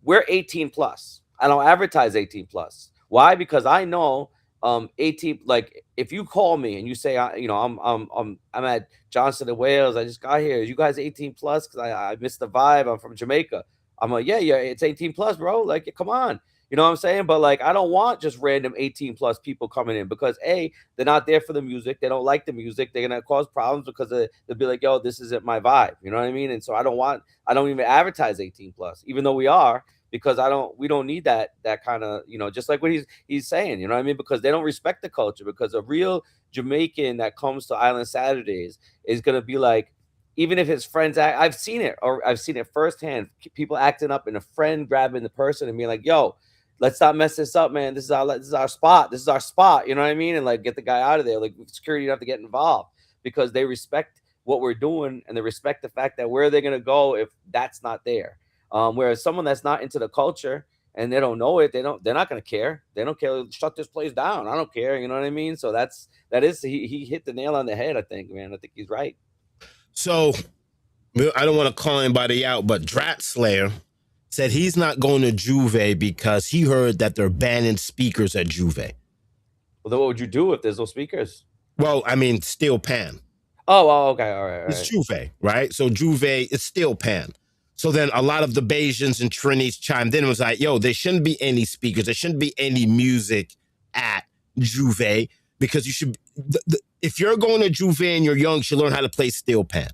we're 18 plus. I don't advertise 18 plus. Why? Because I know 18, like if you call me and you say you know, I'm at Johnson and Wales, I just got here. You guys 18 plus? Because I missed the vibe. I'm from Jamaica. I'm like, yeah, it's 18 plus, bro. Like, come on. You know what I'm saying? But like, I don't want just random 18 plus people coming in, because A, they're not there for the music. They don't like the music. They're gonna cause problems because they'll be like, yo, this isn't my vibe. You know what I mean? And so I don't even advertise 18 plus, even though we are, because we don't need that kind of, you know, just like what he's saying, you know what I mean? Because they don't respect the culture, because a real Jamaican that comes to Island Saturdays is gonna be like, even if his friends act, I've seen it firsthand, people acting up and a friend grabbing the person and being like, yo, let's not mess this up, man. This is our spot. This is our spot. You know what I mean? And like, get the guy out of there. Like, security don't have to get involved, because they respect what we're doing and they respect the fact that where they're gonna go if that's not there. Whereas someone that's not into the culture and they don't know it, they're not gonna care. They don't care. Shut this place down. I don't care. You know what I mean? So he hit the nail on the head. I think, man. I think he's right. So I don't want to call anybody out, but Drat Slayer said he's not going to Juve because he heard that they're banning speakers at Juve. Well, then what would you do if there's no speakers? Well, I mean, steel pan. Oh, okay, all right. It's Juve, right? So Juve is steel pan. So then a lot of the Bajans and Trinis chimed in and was like, yo, there shouldn't be any speakers. There shouldn't be any music at Juve, because you should, if you're going to Juve and you're young, you should learn how to play steel pan,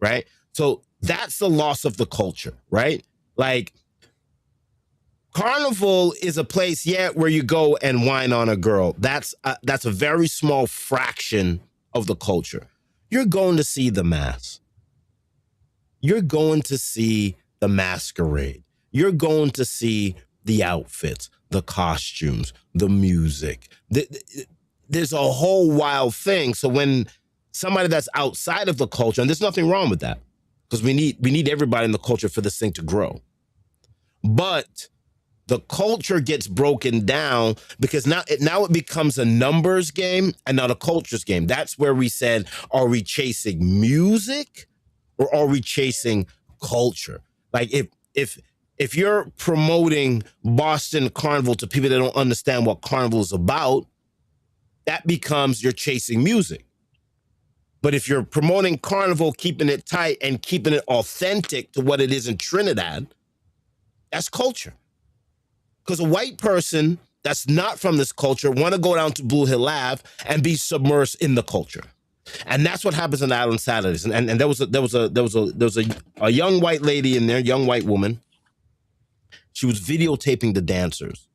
right? So that's the loss of the culture, right? Like, Carnival is a place, where you go and whine on a girl. That's a very small fraction of the culture. You're going to see the mass. You're going to see the masquerade. You're going to see the outfits, the costumes, the music. There's a whole wild thing. So when somebody that's outside of the culture, and there's nothing wrong with that, because we need everybody in the culture for this thing to grow. But the culture gets broken down because now it becomes a numbers game and not a cultures game. That's where we said, are we chasing music or are we chasing culture? Like if you're promoting Boston Carnival to people that don't understand what Carnival is about, that becomes you're chasing music. But if you're promoting Carnival, keeping it tight and keeping it authentic to what it is in Trinidad, that's culture. Because a white person that's not from this culture want to go down to Blue Hill Ave and be submersed in the culture, and that's what happens on Island Saturdays. And there was a young white lady in there, young white woman. She was videotaping the dancers,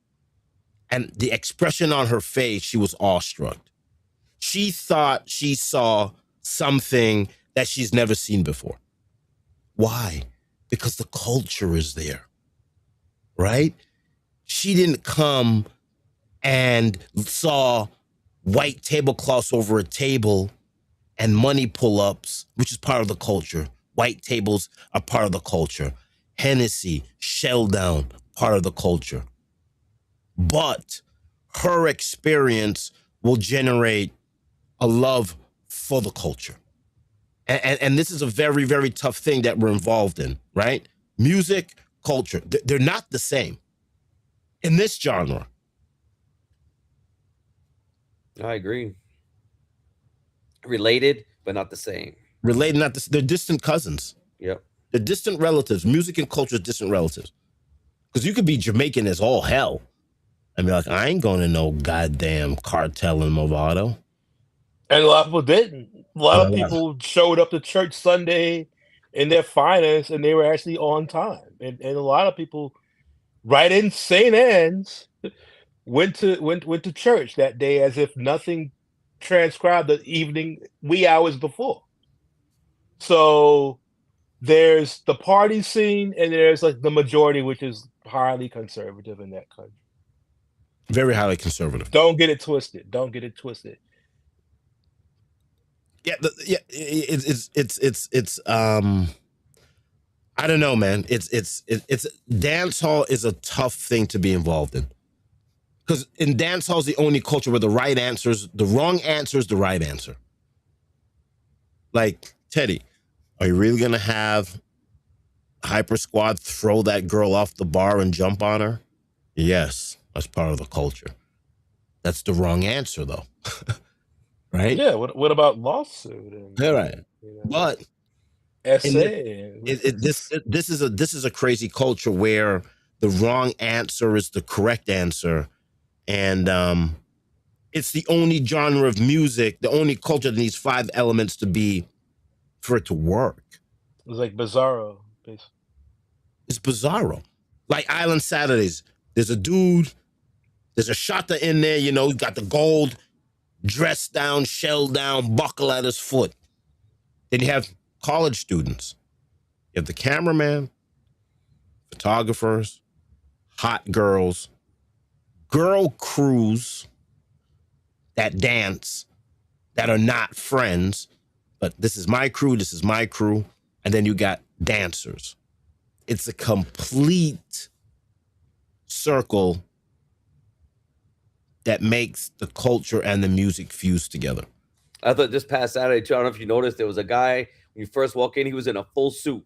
and the expression on her face, she was awestruck. She thought she saw something that she's never seen before. Why? Because the culture is there, right? She didn't come and saw white tablecloths over a table and money pull-ups, which is part of the culture. White tables are part of the culture. Hennessy, shell down, part of the culture. But her experience will generate a love for the culture. And this is a very, very tough thing that we're involved in, right? Music, culture, they're not the same in this genre. I agree. Related, but not the same. Related, not this, they're distant cousins. Yep. They're distant relatives. Music and culture is distant relatives. Because you could be Jamaican as all hell and be like, I ain't going to no goddamn cartel in Movado. And a lot of people didn't. A lot of people showed up to church Sunday in their finest, and they were actually on time. And a lot of people, right in St. Anne's, went to church that day as if nothing transcribed the evening wee hours before. So there's the party scene, and there's like the majority, which is highly conservative in that country. Very highly conservative. Don't get it twisted. Don't get it twisted. Yeah, it's I don't know, man. It's dance hall is a tough thing to be involved in. Because in dance hall is the only culture where the wrong answer is the right answer. Like, Teddy, are you really gonna have Hyper Squad throw that girl off the bar and jump on her? Yes, that's part of the culture. That's the wrong answer, though. Right? Yeah. What about lawsuit? And, yeah, right. You know, But essay. this is a crazy culture where the wrong answer is the correct answer, and it's the only genre of music, the only culture that needs 5 elements for it to work. It was like Bizarro, basically. It's Bizarro. Like Island Saturdays. There's a dude, there's a shotta in there, you know, he's got the gold, dress down, shell down, buckle at his foot. Then you have college students. You have the cameraman, photographers, hot girls, girl crews that dance, that are not friends, but this is my crew, this is my crew. And then you got dancers. It's a complete circle that makes the culture and the music fuse together. I thought this past Saturday, too, I don't know if you noticed, there was a guy, when you first walk in, he was in a full suit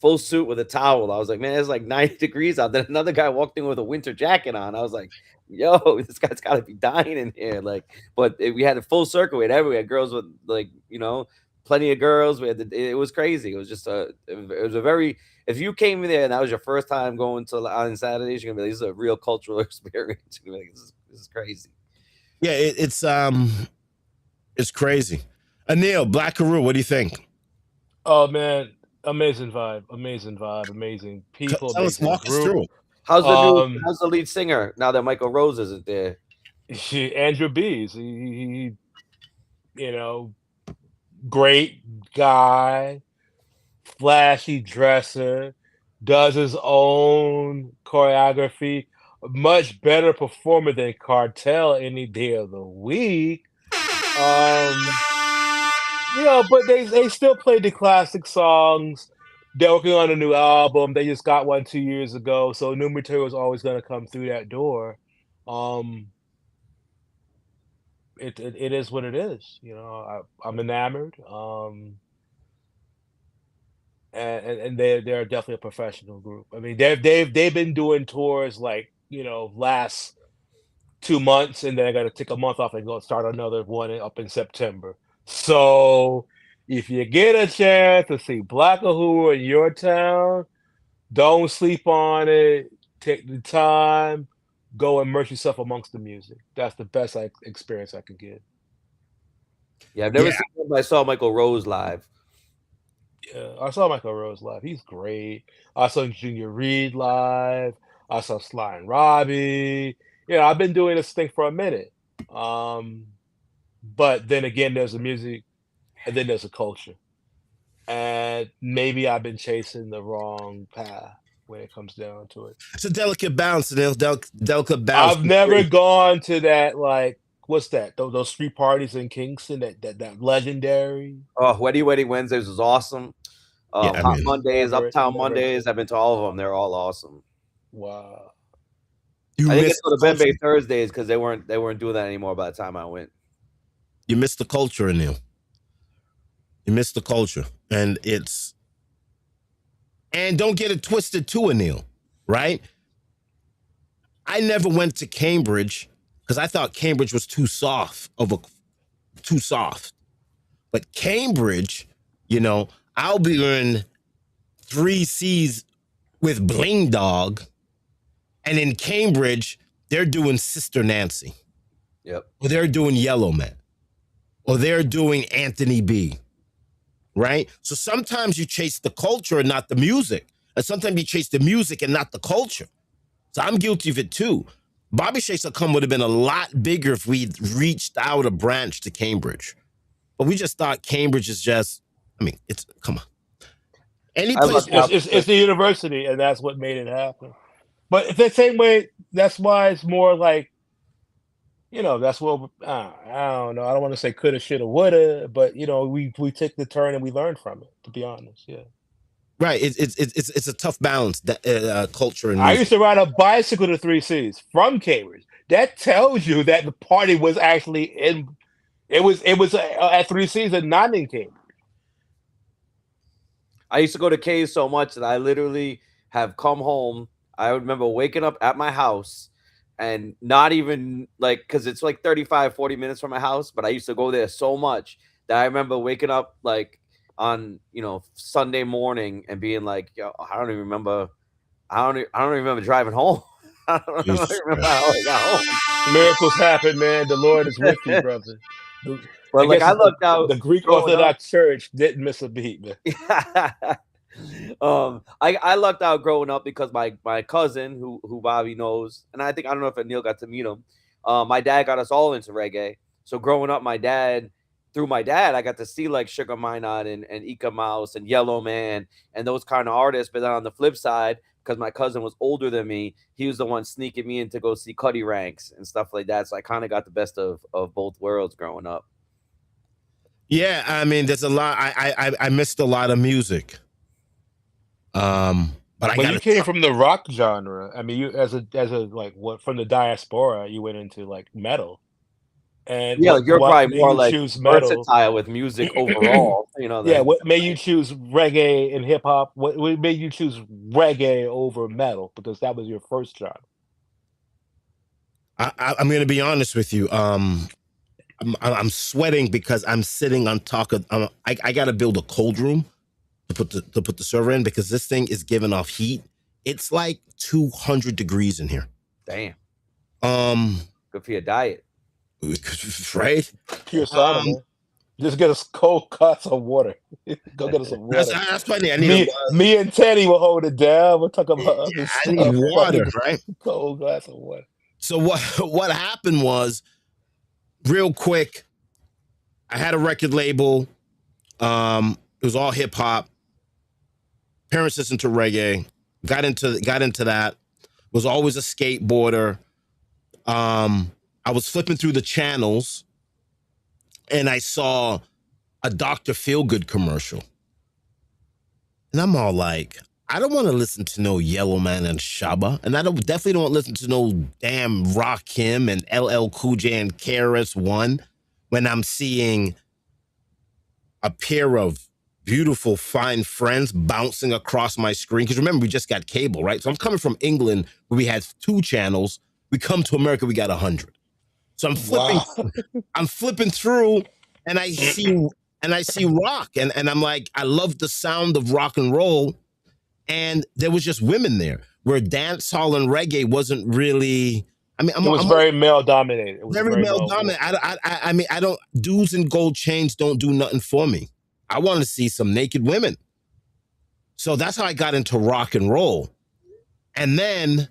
with a towel. I was like, man, it's like 90 degrees out. Then another guy walked in with a winter jacket on. I was like, yo, this guy's got to be dying in here. Like, but we had a full circle. We had everywhere. We had girls with, like, you know, plenty of girls. It was crazy. It was just it was a very, if you came in there and that was your first time going to on Saturdays, you're gonna be like, this is a real cultural experience. You're gonna be like, this is crazy. Yeah, it's crazy. Anil, Black Karoo, what do you think? Oh man, amazing vibe, amazing people. Tell us, walk us through it. How's the lead singer now that Michael Rose isn't there? Andrew Bees, he you know, great guy, flashy dresser, does his own choreography, much better performer than Cartel any day of the week. You know, but they still play the classic songs. They're working on a new album. They just got one 2 years ago, so new material is always going to come through that door. It is what it is. You know, I'm enamored. And they're definitely a professional group. I mean, they've been doing tours like, you know, last 2 months, and then I got to take a month off and go start another one up in September. So if you get a chance to see Black Uhuru in your town, don't sleep on it. Take the time, go immerse yourself amongst the music. That's the best experience I could get. Yeah, I've never seen him, but I saw Michael Rose live. Yeah, I saw Michael Rose live. He's great. I saw Junior Reed live. I saw Sly and Robbie. You know, I've been doing this thing for a minute. But then again, there's the music, and then there's a culture. And maybe I've been chasing the wrong path. when it comes down to it. It's a delicate balance, Neil. Delicate balance. I've never gone to that, like, what's that? Those street parties in Kingston, that legendary. Oh, Weddy Wednesdays was awesome. Yeah, I Hot mean, Mondays, Never- Uptown never- Mondays. I've been to all of them. They're all awesome. Wow. you I didn't get missed to the the culture. Bembe Thursdays because they weren't doing that anymore by the time I went. You missed the culture, Neil. You missed the culture, and don't get it twisted too, Anil, right? I never went to Cambridge because I thought Cambridge was too soft. But Cambridge, I'll be in 3Cs with Bling Dog, and in Cambridge, they're doing Sister Nancy. Yep. Or they're doing Yellow Man. Or they're doing Anthony B. Right? So sometimes you chase the culture and not the music. And sometimes you chase the music and not the culture. So I'm guilty of it too. Bobby Shakes Come would have been a lot bigger if we'd reached out a branch to Cambridge. But we just thought Cambridge is just, come on. Any place. It's the university, and that's what made it happen. But the same way, that's why it's more like, that's what I don't know. I don't want to say coulda, shoulda, woulda, but we took the turn and we learned from it. To be honest, yeah. Right, it's a tough balance. That culture and I music. used to ride a bicycle to 3Cs from Cambridge. That tells you that the party was actually in. It was at 3Cs and not in Cambridge. I used to go to K's so much that I literally have come home. I remember waking up at my house and not even because it's like 35, 40 minutes from my house, but I used to go there so much that I remember waking up on Sunday morning and being like, yo, I don't even remember driving home. I don't even remember how I got home. Miracles happen, man. The Lord is with you, brother. But I looked out. The Greek Orthodox Church didn't miss a beat, man. I lucked out growing up because my cousin who Bobby knows, and I don't know if Neil got to meet him. My dad got us all into reggae. So growing up, through my dad, I got to see like Sugar Minot and Ika Mouse and Yellow Man and those kind of artists. But then on the flip side, because my cousin was older than me, he was the one sneaking me in to go see Cuddy Ranks and stuff like that. So I kind of got the best of both worlds growing up. Yeah, I mean, there's a lot. I missed a lot of music. But you came from the rock genre. I mean, you as a from the diaspora, you went into like metal. And yeah, you're probably more like versatile with music overall. Yeah, what made you choose reggae and hip hop? What made you choose reggae over metal? Because that was your first genre. I'm going to be honest with you. I'm sweating because I'm sitting on top of. I got to build a cold room to put the server in because this thing is giving off heat. It's like 200 degrees in here. Damn. Good for your diet. Right? Pure sauna, man. Just get us cold cups of water. Go get us some water. That's funny. Me and Teddy will hold it down. We'll talk about I need water, right? Cold glass of water. So what happened was, real quick, I had a record label. It was all hip hop. Parents listened to reggae. Got into that. Was always a skateboarder. I was flipping through the channels and I saw a Dr. Feelgood commercial. And I'm all like, I don't want to listen to no Yellow Man and Shabba. And I definitely don't want to listen to no damn Rakim and LL Cool J and KRS-One when I'm seeing a pair of beautiful, fine friends bouncing across my screen. Because remember, we just got cable, right? So I'm coming from England where we had 2 channels. We come to America, we got 100. So I'm flipping through and I see rock and I'm like, I love the sound of rock and roll. And there was just women there where dancehall and reggae wasn't really, it was very male dominated. Very male dominated. I don't, dudes in gold chains don't do nothing for me. I want to see some naked women. So that's how I got into rock and roll. And then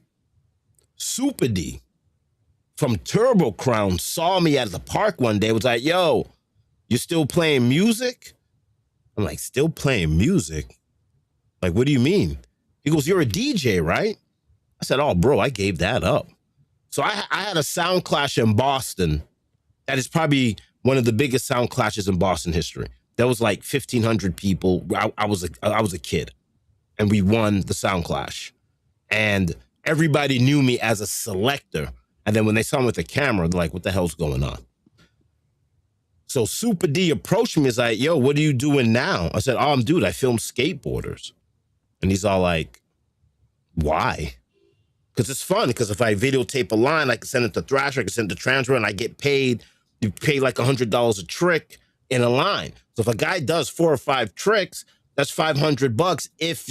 Super D from Turbo Crown saw me at the park one day, was like, yo, you still playing music? I'm like, still playing music? Like, what do you mean? He goes, "You're a DJ, right?" I said, "Oh, bro, I gave that up." So I had a sound clash in Boston. That is probably one of the biggest sound clashes in Boston history. There was like 1,500 people. I was a kid, and we won the sound clash. And everybody knew me as a selector. And then when they saw me with the camera, they're like, "What the hell's going on?" So Super D approached me. He's like, "Yo, what are you doing now?" I said, "Oh, dude, I film skateboarders." And he's all like, "Why?" Because it's fun. Because if I videotape a line, I can send it to Thrasher, I can send it to Transfer, and I get paid. You pay like $100 a trick in a line. So if a guy does 4 or 5 tricks, that's $500 if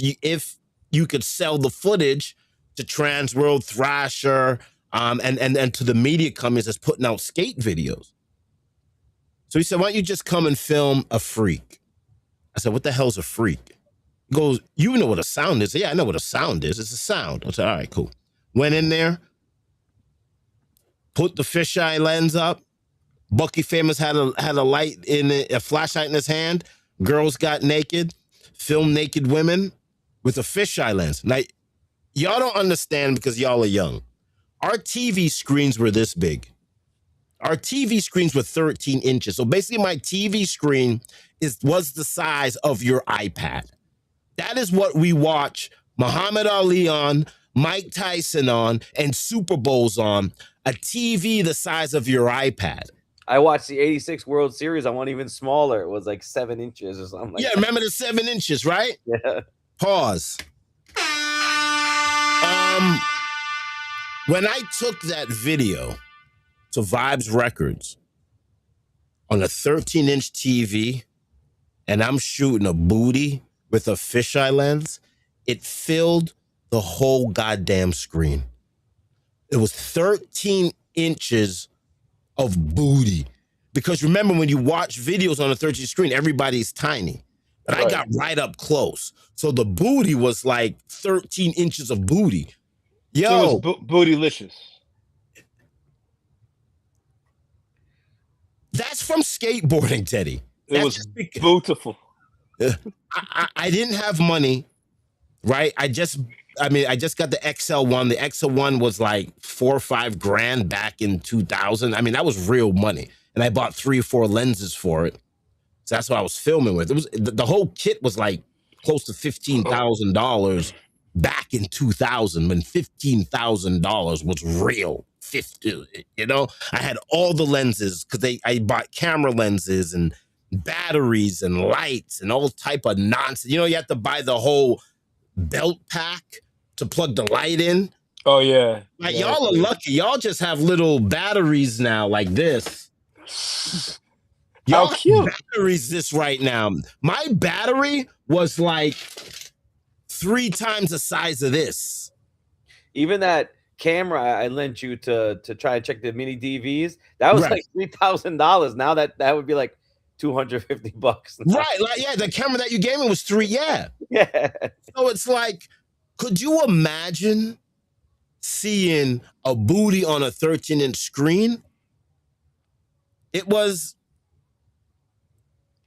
you could sell the footage to Transworld, Thrasher, and to the media companies that's putting out skate videos. So he said, "Why don't you just come and film a freak?" I said, "What the hell's a freak?" He goes, "You know what a sound is?" "Yeah, I know what a sound is. It's a sound." I said, "All right, cool." Went in there, put the fisheye lens up. Bucky Famous had a light in it, a flashlight in his hand. Girls got naked, filmed naked women with a fisheye lens. Now, y'all don't understand because y'all are young. Our TV screens were this big. Our TV screens were 13 inches. So basically my TV screen was the size of your iPad. That is what we watch Muhammad Ali on, Mike Tyson on, and Super Bowls on. A TV the size of your iPad. I watched the 86 World Series on one even smaller. It was like 7 inches or something like that. Remember the 7 inches, right? Yeah. Pause. When I took that video to Vibes Records on a 13-inch TV and I'm shooting a booty with a fisheye lens, it filled the whole goddamn screen. It was 13 inches of booty. Because remember, when you watch videos on a 13 screen, everybody's tiny. But right. I got right up close. So the booty was like 13 inches of booty. Yo. It was bootylicious. That's from skateboarding, Teddy. It was beautiful. I didn't have money, right? I just got the XL1. The XL1 was like $4 or $5 grand back in 2000. I mean, that was real money. And I bought 3 or 4 lenses for it. So that's what I was filming with. It was the whole kit was like close to $15,000 back in 2000 when $15,000 was real. 50, you know, I had all the lenses because I bought camera lenses and batteries and lights and all type of nonsense. You know, you have to buy the whole belt pack to plug the light in. Oh yeah. Like y'all are lucky. Y'all just have little batteries now like this. Y'all have batteries this right now. My battery was like 3 times the size of this. Even that camera I lent you to try and check the mini DVs, that was like $3,000. Now that would be like $250. Right, like the camera that you gave me was 3. Yeah. So it's like, could you imagine seeing a booty on a 13-inch screen? It was,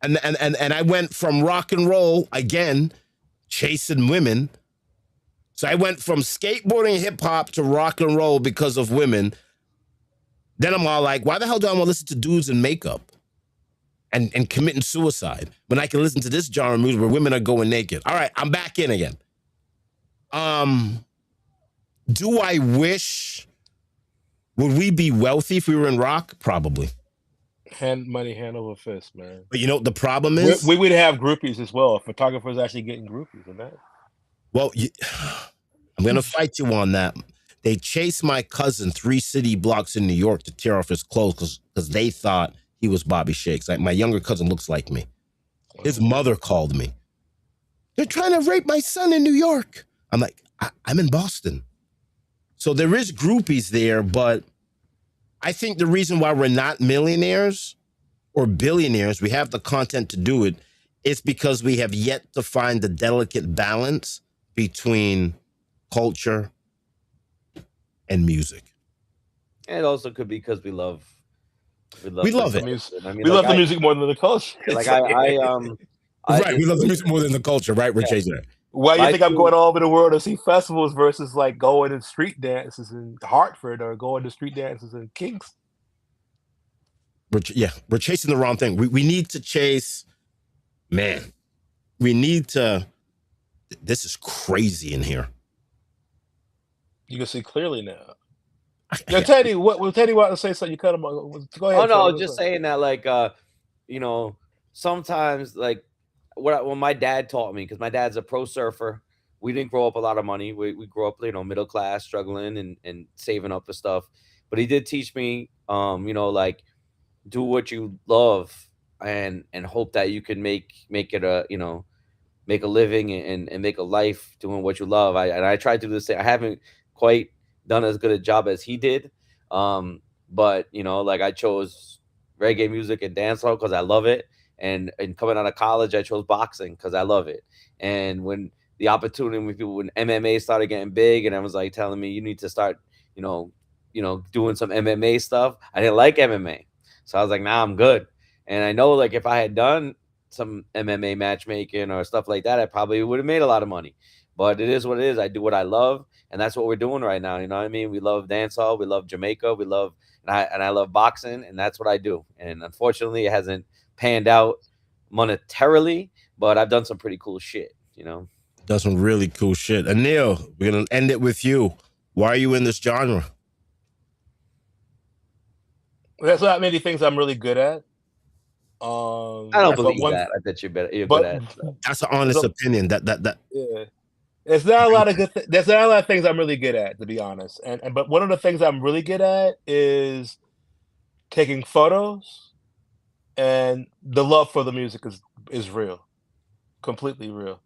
and I went from rock and roll again, chasing women. So I went from skateboarding and hip hop to rock and roll because of women. Then I'm all like, why the hell do I want to listen to dudes in makeup and committing suicide when I can listen to this genre of music where women are going naked? All right, I'm back in again. Do I wish, would we be wealthy if we were in rock? Probably. Money hand over fist, man. But you know what the problem is? We would have groupies as well. Photographers actually getting groupies and that. Well, I'm going to fight you on that. They chased my cousin 3 city blocks in New York to tear off his clothes because they thought he was Bobby Shakes. Like, my younger cousin looks like me. His mother called me. They're trying to rape my son in New York. I'm like, I'm in Boston. So there is groupies there, but I think the reason why we're not millionaires or billionaires, we have the content to do it, is because we have yet to find the delicate balance between culture and music. And it also could be because we love it. I mean, we love the music more than the culture. Like right, we love the music more than the culture, right? We're chasing it. Why do you My think I'm two- going all over the world to see festivals versus like going to street dances in Hartford or going to street dances in Kingston? We're chasing the wrong thing. We need to chase, man. We need to. This is crazy in here. You can see clearly now. Yeah, Teddy, what Teddy wanted to say something? You cut him off. Go ahead. Oh no, I Teddy, was just saying that like you know, sometimes like when my dad taught me, because my dad's a pro surfer. We didn't grow up a lot of money. We grew up, middle class, struggling and saving up for stuff. But he did teach me like do what you love and hope that you can make it a make a living and make a life doing what you love. I tried to do the same. I haven't quite done as good a job as he did. But like I chose reggae music and dancehall because I love it. And coming out of college, I chose boxing because I love it. And when the opportunity when MMA started getting big, and I was like telling me you need to start, doing some MMA stuff. I didn't like MMA, so I was like, nah, I'm good. And I know like if I had done some MMA matchmaking or stuff like that, I probably would have made a lot of money. But it is what it is. I do what I love, and that's what we're doing right now. You know what I mean? We love dancehall, we love Jamaica, we love and I love boxing, and that's what I do. And unfortunately, it hasn't panned out monetarily, but I've done some pretty cool shit. Done some really cool shit. Anil, we're gonna end it with you. Why are you in this genre? There's not many things I'm really good at. I don't believe that. I bet you're better. You're good at stuff. That's an honest opinion. That. Yeah. There's not a lot of there's not a lot of things I'm really good at, to be honest. And but one of the things I'm really good at is taking photos, and the love for the music is real, completely real.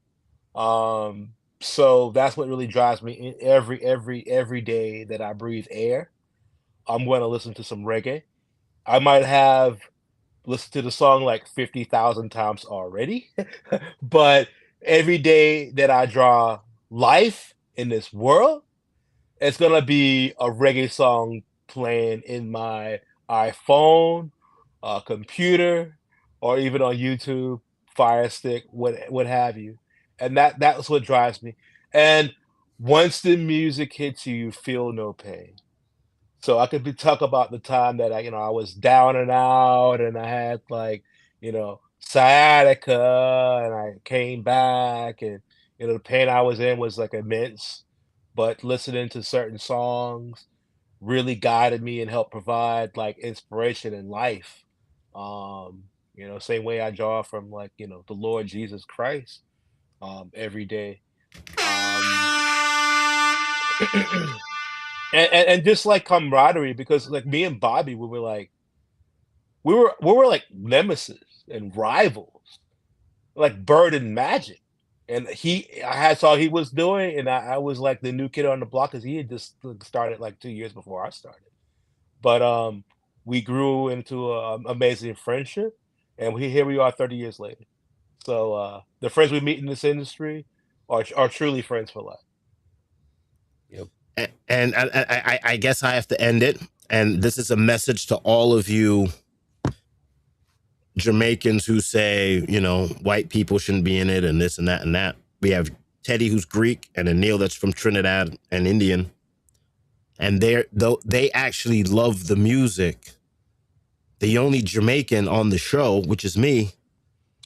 So that's what really drives me in every day that I breathe air. I'm going to listen to some reggae. I might have listened to the song like 50,000 times already, but every day that I draw life in this world, it's gonna be a reggae song playing in my iPhone, computer, or even on YouTube, Fire Stick, what have you. And that's what drives me. And once the music hits you, you feel no pain. So I could be talk about the time that I was down and out and I had like, sciatica and I came back and the pain I was in was like immense. But listening to certain songs really guided me and helped provide like inspiration in life. Same way I draw from like, the Lord Jesus Christ every day. And just like camaraderie, because like me and Bobby, we were like nemesis and rivals, like Bird and Magic. And I saw he was doing, and I was like the new kid on the block because he had just started like 2 years before I started. But we grew into an amazing friendship, and here we are 30 years later. So the friends we meet in this industry are truly friends for life. Yep. And I guess I have to end it. And this is a message to all of you Jamaicans who say, white people shouldn't be in it and this and that and that. We have Teddy, who's Greek, and Anil, that's from Trinidad and Indian. And they actually love the music. The only Jamaican on the show, which is me.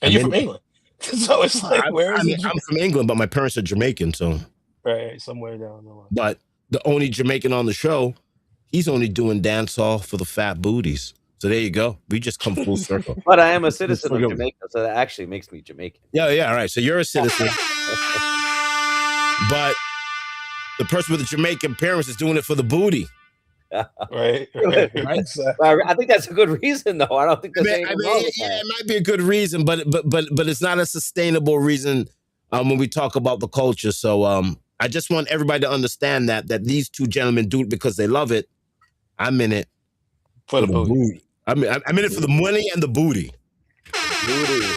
And you're from England. So it's like, I'm from England, but my parents are Jamaican, so. Right, somewhere down the line. But the only Jamaican on the show, he's only doing dancehall for the fat booties. So there you go. We just come full circle. But I am a citizen of Jamaica, so that actually makes me Jamaican. Yeah, all right. So you're a citizen. But the person with the Jamaican parents is doing it for the booty. Right. I think that's a good reason, though. I don't think there's anything wrong with that. It might be a good reason, but it's not a sustainable reason when we talk about the culture. So I just want everybody to understand that these two gentlemen do it because they love it. I'm in it for the booty. I'm in it for the money and the booty. Booty.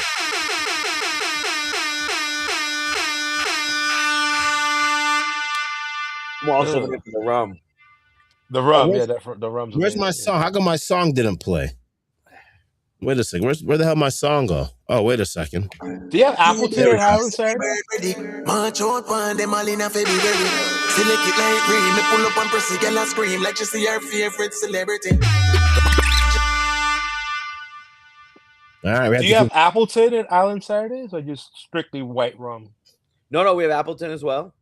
I'm also in it for the rum. The rum, the rum's Where's my song? How come my song didn't play? Wait a second. Where the hell my song go? Oh, wait a second. Do you have Appleton and Highland Saturday? March out one, them all in a February. Select it like green, me pull up and press it, girl and scream like you see her favorite celebrity. All right. Do you have Appleton and Island Saturdays, or just strictly white rum? No, we have Appleton as well.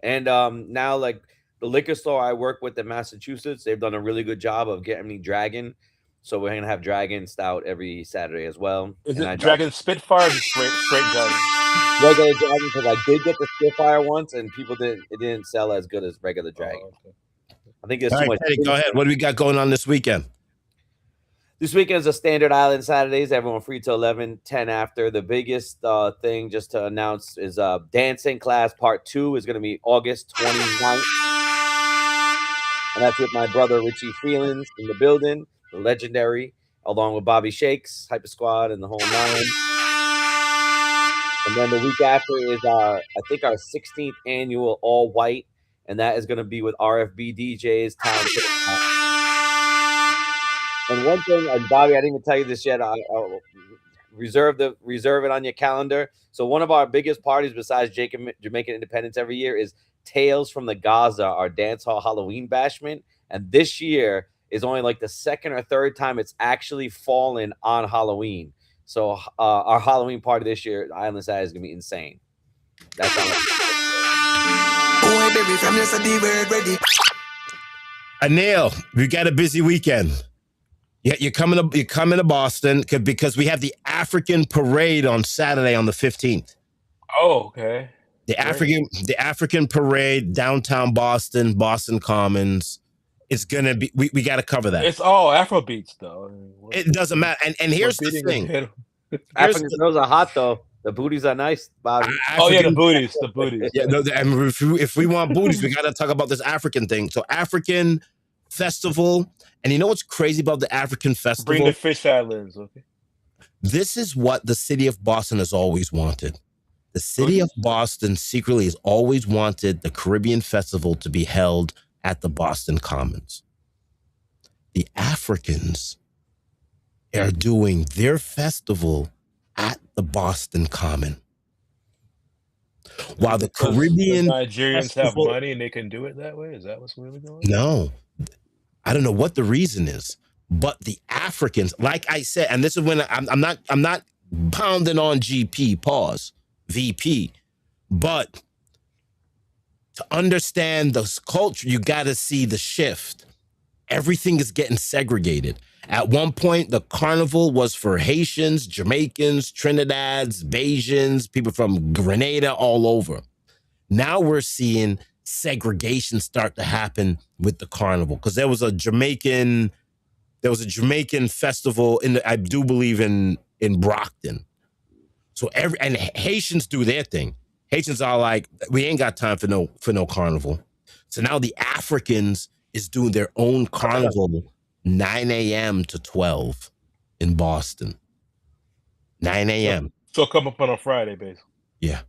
And now, like the liquor store I work with in Massachusetts, they've done a really good job of getting me Dragon. So we're gonna have Dragon Stout every Saturday as well. Is it Dragon Spitfire or straight gun? Regular Dragon, because I did get the Spitfire once, and it didn't sell as good as regular Dragon. Oh, okay. I think it's All too right, much. Teddy, go ahead. What do we got going on this weekend? This weekend is a standard Island Saturdays. Everyone free till 11, 10 after. The biggest thing just to announce is Dancing Class Part 2 is going to be August 29th. And that's with my brother Richie Freelands in the building, the legendary, along with Bobby Shakes, Hyper Squad, and the whole nine. And then the week after is I think our 16th annual All White, and that is going to be with RFB DJs, Town. And one thing, and Bobby, I didn't even tell you this yet. I'll reserve it on your calendar. So one of our biggest parties besides Jamaican Independence every year is Tales from the Gaza, our dance hall Halloween bashment. And this year is only like the second or third time it's actually fallen on Halloween. So our Halloween party this year, Island Side, is gonna be insane. That's how Anil, we got a busy weekend. Yeah, you're coming to Boston because we have the African parade on Saturday on the 15th. Oh, okay. The African parade, downtown Boston Commons. It's gonna be. We got to cover that. It's all Afro beats though. It doesn't matter. And here's the thing. African girls are hot though. The booties are nice, Bobby. The booties. Yeah, no, if we want booties, we got to talk about this African thing. So African festival, and you know what's crazy about the African festival? Bring the fish islands, okay? This is what the city of Boston has always wanted. The city of Boston secretly has always wanted the Caribbean Festival to be held at the Boston Commons. The Africans are doing their festival at the Boston Common. While the Caribbean Nigerians have money and they can do it that way? Is that what's really going on? No. I don't know what the reason is, but the Africans, like I said, and this is when I'm not pounding on VP, but to understand this culture, you got to see the shift. Everything is getting segregated. At one point, the carnival was for Haitians, Jamaicans, Trinidadians, Bajans, people from Grenada, all over. Now we're seeing segregation start to happen with the carnival, because there was a Jamaican festival I do believe in Brockton. So and Haitians do their thing. Haitians are like, we ain't got time for no carnival. So now the Africans is doing their own carnival, 9 a.m. to 12 in Boston. 9 a.m. So come up on a Friday, basically. Yeah.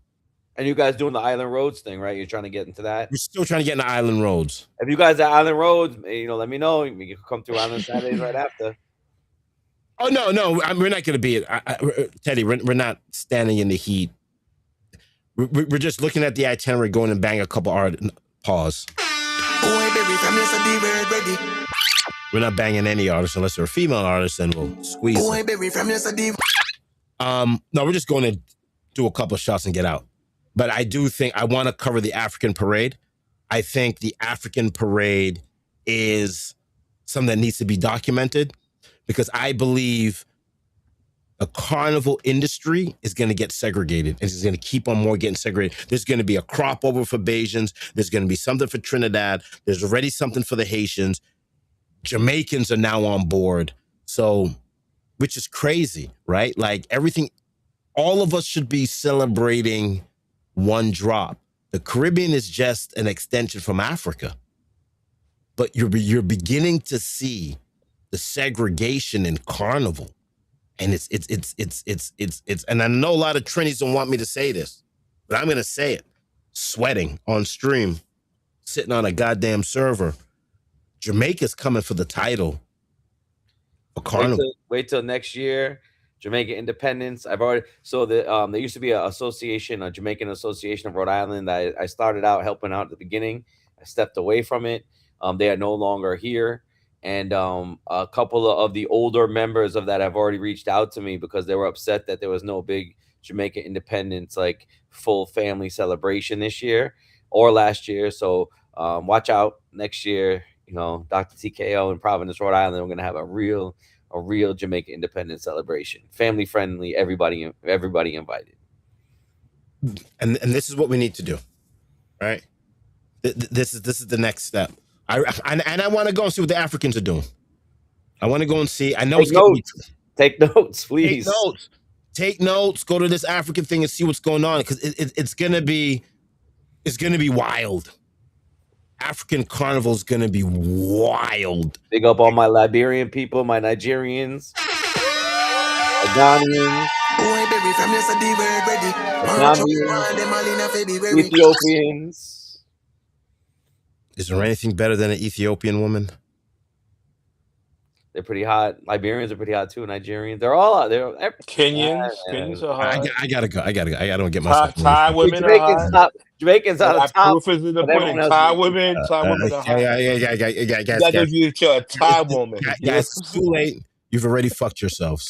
And you guys doing the Island Roads thing, right? You're trying to get into that? We're still trying to get into Island Roads. If you guys are Island Roads, let me know. We can come through Island Saturdays right after. Oh, no. We're not going to be Teddy, we're not standing in the heat. We're just looking at the itinerary, going and bang a couple pause. We're not banging any artists unless they're a female artist, and we'll squeeze them. No, we're just going to do a couple of shots and get out. But I do think I want to cover the African parade. I think the African parade is something that needs to be documented, because I believe the carnival industry is going to get segregated. It's going to keep on more getting segregated. There's going to be a crop over for Bajans. There's going to be something for Trinidad. There's already something for the Haitians. Jamaicans are now on board. So, which is crazy, right? Like everything, all of us should be celebrating one drop. The Caribbean is just an extension from Africa. But you're beginning to see the segregation in carnival. And it's and I know a lot of Trinis don't want me to say this, but I'm gonna say it. Sweating on stream, sitting on a goddamn server. Jamaica's coming for the title A carnival. Wait till next year. Jamaican independence. I've already there used to be a Jamaican Association of Rhode Island. I started out helping out at the beginning. I stepped away from it. They are no longer here. And a couple of the older members of that have already reached out to me because they were upset that there was no big Jamaican independence, like full family celebration this year or last year. So watch out next year. You know, Dr. TKO in Providence, Rhode Island, we're going to have a real Jamaican independence celebration, family friendly, everybody invited. And this is what we need to do, right? This is the next step. I want to go and see what the Africans are doing. I want to go and see. I know Take notes, please. Take notes. Go to this African thing and see what's going on because it's gonna be wild. African carnival is gonna be wild. Big up all my Liberian people, my Nigerians, Ghanaians, Ethiopians. Is there anything better than an Ethiopian woman? They're pretty hot. Liberians are pretty hot too. Nigerians, they're all out there. Kenyans are hot. I gotta go. I gotta get myself. Thai women are hot. Jamaicans are the top. Proof is in the pudding. Thai women are hot. Yeah. You gotta get you a Thai woman. Guys, it's too late. You've already fucked yourselves.